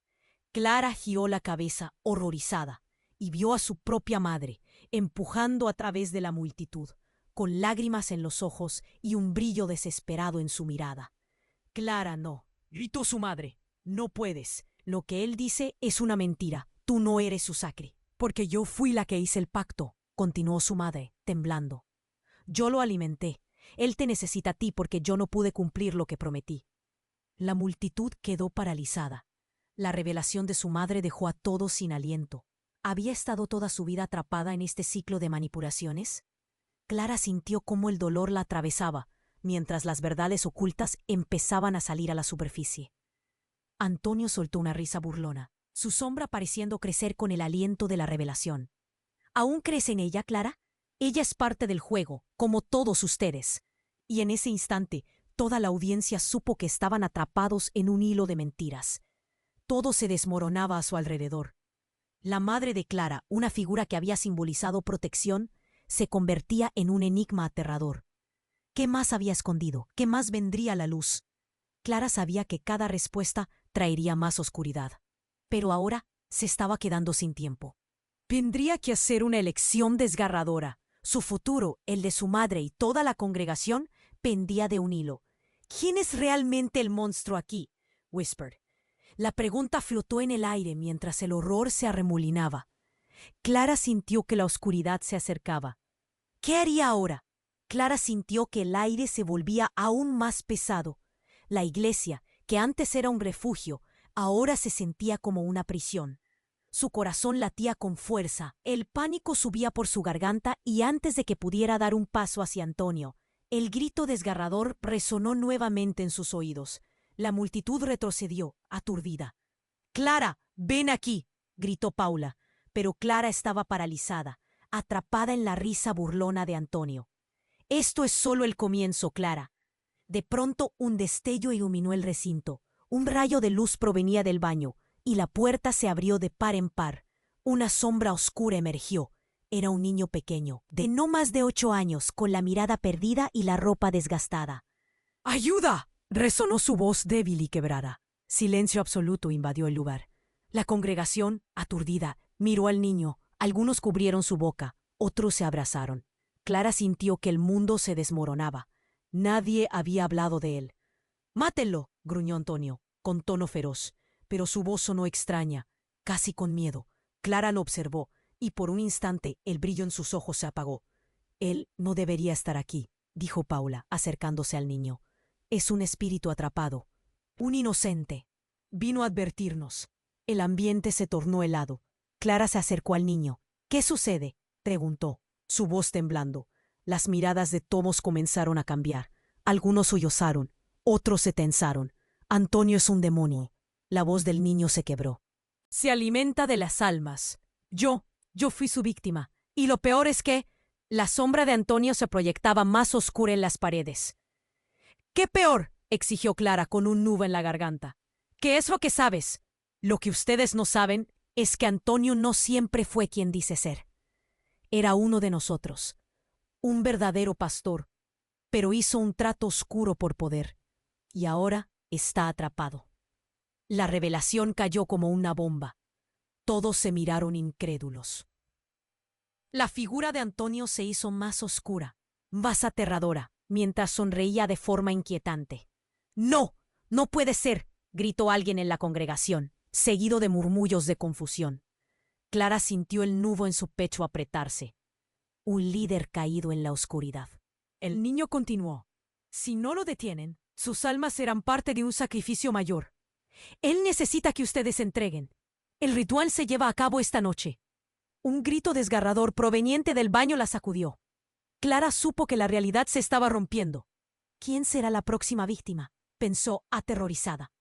Clara giró la cabeza, horrorizada, y vio a su propia madre, empujando a través de la multitud, con lágrimas en los ojos y un brillo desesperado en su mirada. «Clara, no», gritó su madre, «no puedes. Lo que él dice es una mentira. Tú no eres su sacre». «Porque yo fui la que hice el pacto», continuó su madre, temblando. «Yo lo alimenté. Él te necesita a ti porque yo no pude cumplir lo que prometí». La multitud quedó paralizada. La revelación de su madre dejó a todos sin aliento. ¿Había estado toda su vida atrapada en este ciclo de manipulaciones? Clara sintió cómo el dolor la atravesaba, mientras las verdades ocultas empezaban a salir a la superficie. Antonio soltó una risa burlona, su sombra pareciendo crecer con el aliento de la revelación. «¿Aún crees en ella, Clara? Ella es parte del juego, como todos ustedes». Y en ese instante, toda la audiencia supo que estaban atrapados en un hilo de mentiras. Todo se desmoronaba a su alrededor. La madre de Clara, una figura que había simbolizado protección, se convertía en un enigma aterrador. ¿Qué más había escondido? ¿Qué más vendría a la luz? Clara sabía que cada respuesta traería más oscuridad. Pero ahora se estaba quedando sin tiempo. Tendría que hacer una elección desgarradora. Su futuro, el de su madre y toda la congregación pendía de un hilo. ¿Quién es realmente el monstruo aquí?, whispered. La pregunta flotó en el aire mientras el horror se arremolinaba. Clara sintió que la oscuridad se acercaba. ¿Qué haría ahora? Clara sintió que el aire se volvía aún más pesado. La iglesia, que antes era un refugio, ahora se sentía como una prisión. Su corazón latía con fuerza, el pánico subía por su garganta y antes de que pudiera dar un paso hacia Antonio, el grito desgarrador resonó nuevamente en sus oídos. La multitud retrocedió, aturdida. «Clara, ven aquí», gritó Paula, pero Clara estaba paralizada, atrapada en la risa burlona de Antonio. «Esto es solo el comienzo, Clara». De pronto un destello iluminó el recinto. Un rayo de luz provenía del baño, y la puerta se abrió de par en par. Una sombra oscura emergió. Era un niño pequeño, de no más de 8 años, con la mirada perdida y la ropa desgastada. «¡Ayuda!», resonó su voz débil y quebrada. Silencio absoluto invadió el lugar. La congregación, aturdida, miró al niño. Algunos cubrieron su boca, otros se abrazaron. Clara sintió que el mundo se desmoronaba. Nadie había hablado de él. «¡Mátenlo!», gruñó Antonio, con tono feroz, pero su voz sonó extraña, casi con miedo. Clara lo observó, y por un instante el brillo en sus ojos se apagó. Él no debería estar aquí, dijo Paula, acercándose al niño. Es un espíritu atrapado, un inocente. Vino a advertirnos. El ambiente se tornó helado. Clara se acercó al niño. ¿Qué sucede?, preguntó, su voz temblando. Las miradas de todos comenzaron a cambiar. Algunos sollozaron, otros se tensaron. Antonio es un demonio. La voz del niño se quebró. Se alimenta de las almas. Yo fui su víctima. Y lo peor es que la sombra de Antonio se proyectaba más oscura en las paredes. ¿Qué peor?, exigió Clara con un nudo en la garganta. ¿Qué es lo que sabes? Lo que ustedes no saben es que Antonio no siempre fue quien dice ser. Era uno de nosotros, un verdadero pastor, pero hizo un trato oscuro por poder, y ahora está atrapado. La revelación cayó como una bomba. Todos se miraron incrédulos. La figura de Antonio se hizo más oscura, más aterradora, mientras sonreía de forma inquietante. ¡No! ¡No puede ser!, gritó alguien en la congregación, seguido de murmullos de confusión. Clara sintió el nudo en su pecho apretarse. Un líder caído en la oscuridad. El niño continuó. Si no lo detienen, sus almas serán parte de un sacrificio mayor. Él necesita que ustedes se entreguen. El ritual se lleva a cabo esta noche. Un grito desgarrador proveniente del baño la sacudió. Clara supo que la realidad se estaba rompiendo. ¿Quién será la próxima víctima?, pensó aterrorizada.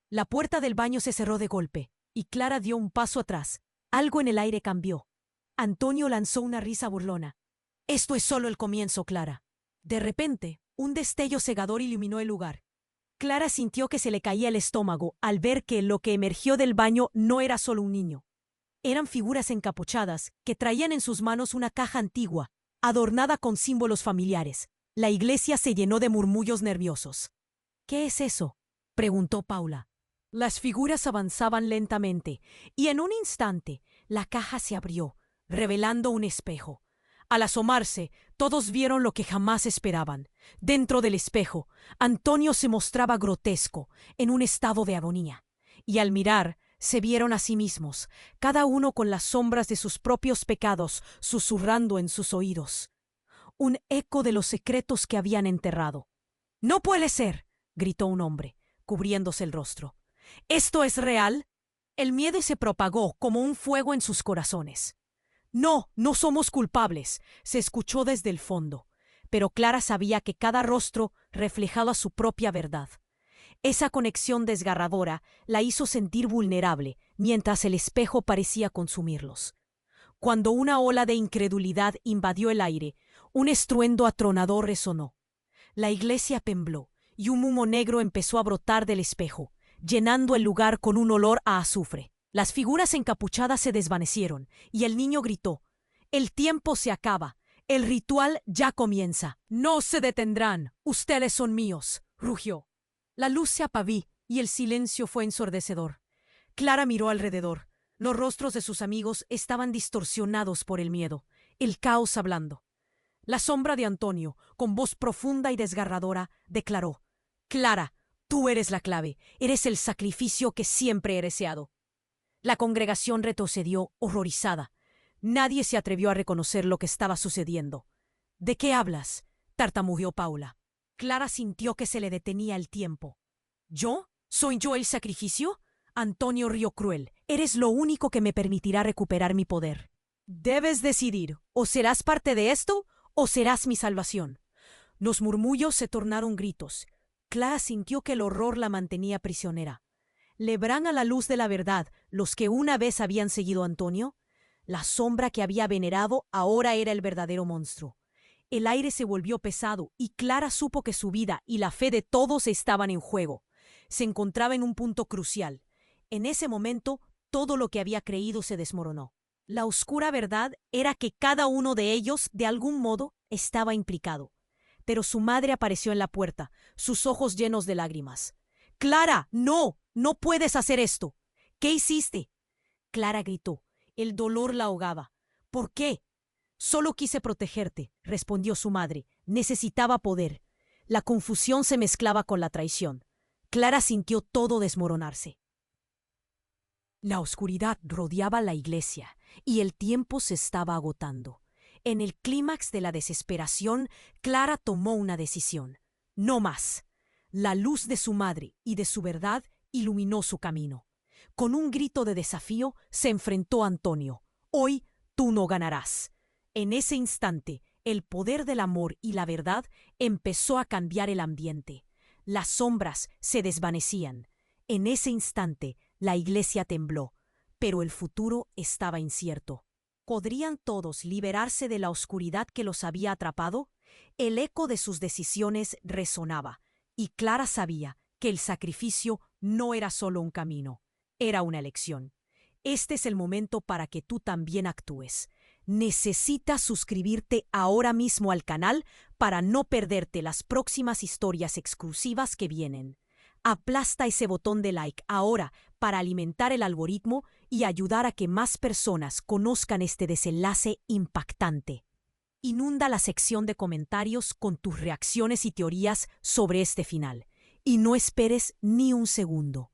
La puerta del baño se cerró de golpe, y Clara dio un paso atrás. Algo en el aire cambió. Antonio lanzó una risa burlona. Esto es solo el comienzo, Clara. De repente, un destello cegador iluminó el lugar. Clara sintió que se le caía el estómago al ver que lo que emergió del baño no era solo un niño. Eran figuras encapuchadas que traían en sus manos una caja antigua, adornada con símbolos familiares. La iglesia se llenó de murmullos nerviosos. ¿Qué es eso?, preguntó Paula. Las figuras avanzaban lentamente, y en un instante la caja se abrió, revelando un espejo. Al asomarse, todos vieron lo que jamás esperaban. Dentro del espejo, Antonio se mostraba grotesco, en un estado de agonía. Y al mirar, se vieron a sí mismos, cada uno con las sombras de sus propios pecados susurrando en sus oídos. Un eco de los secretos que habían enterrado. «¡No puede ser!», gritó un hombre, cubriéndose el rostro. «¿Esto es real?». El miedo se propagó como un fuego en sus corazones. «No, no somos culpables», se escuchó desde el fondo, pero Clara sabía que cada rostro reflejaba su propia verdad. Esa conexión desgarradora la hizo sentir vulnerable, mientras el espejo parecía consumirlos. Cuando una ola de incredulidad invadió el aire, un estruendo atronador resonó. La iglesia tembló, y un humo negro empezó a brotar del espejo, llenando el lugar con un olor a azufre. Las figuras encapuchadas se desvanecieron, y el niño gritó: «El tiempo se acaba, el ritual ya comienza. No se detendrán, ustedes son míos», rugió. La luz se apagó, y el silencio fue ensordecedor. Clara miró alrededor. Los rostros de sus amigos estaban distorsionados por el miedo, el caos hablando. La sombra de Antonio, con voz profunda y desgarradora, declaró: «Clara, tú eres la clave, eres el sacrificio que siempre he deseado». La congregación retrocedió, horrorizada. Nadie se atrevió a reconocer lo que estaba sucediendo. «¿De qué hablas?», tartamudeó Paula. Clara sintió que se le detenía el tiempo. «¿Yo? ¿Soy yo el sacrificio?». Antonio rió cruel. «Eres lo único que me permitirá recuperar mi poder. Debes decidir, o serás parte de esto, o serás mi salvación». Los murmullos se tornaron gritos. Clara sintió que el horror la mantenía prisionera. ¿Le verán a la luz de la verdad los que una vez habían seguido a Antonio? La sombra que había venerado ahora era el verdadero monstruo. El aire se volvió pesado y Clara supo que su vida y la fe de todos estaban en juego. Se encontraba en un punto crucial. En ese momento, todo lo que había creído se desmoronó. La oscura verdad era que cada uno de ellos, de algún modo, estaba implicado. Pero su madre apareció en la puerta, sus ojos llenos de lágrimas. «Clara, no, no puedes hacer esto». «¿Qué hiciste?». Clara gritó. El dolor la ahogaba. «¿Por qué?». «Solo quise protegerte», respondió su madre. «Necesitaba poder». La confusión se mezclaba con la traición. Clara sintió todo desmoronarse. La oscuridad rodeaba la iglesia y el tiempo se estaba agotando. En el clímax de la desesperación, Clara tomó una decisión. No más. La luz de su madre y de su verdad iluminó su camino. Con un grito de desafío se enfrentó a Antonio. Hoy tú no ganarás. En ese instante, el poder del amor y la verdad empezó a cambiar el ambiente. Las sombras se desvanecían. En ese instante, la iglesia tembló, pero el futuro estaba incierto. ¿Podrían todos liberarse de la oscuridad que los había atrapado? El eco de sus decisiones resonaba, y Clara sabía que el sacrificio no era solo un camino, era una elección. Este es el momento para que tú también actúes. Necesitas suscribirte ahora mismo al canal para no perderte las próximas historias exclusivas que vienen. Aplasta ese botón de like ahora para alimentar el algoritmo y ayudar a que más personas conozcan este desenlace impactante. Inunda la sección de comentarios con tus reacciones y teorías sobre este final. Y no esperes ni un segundo.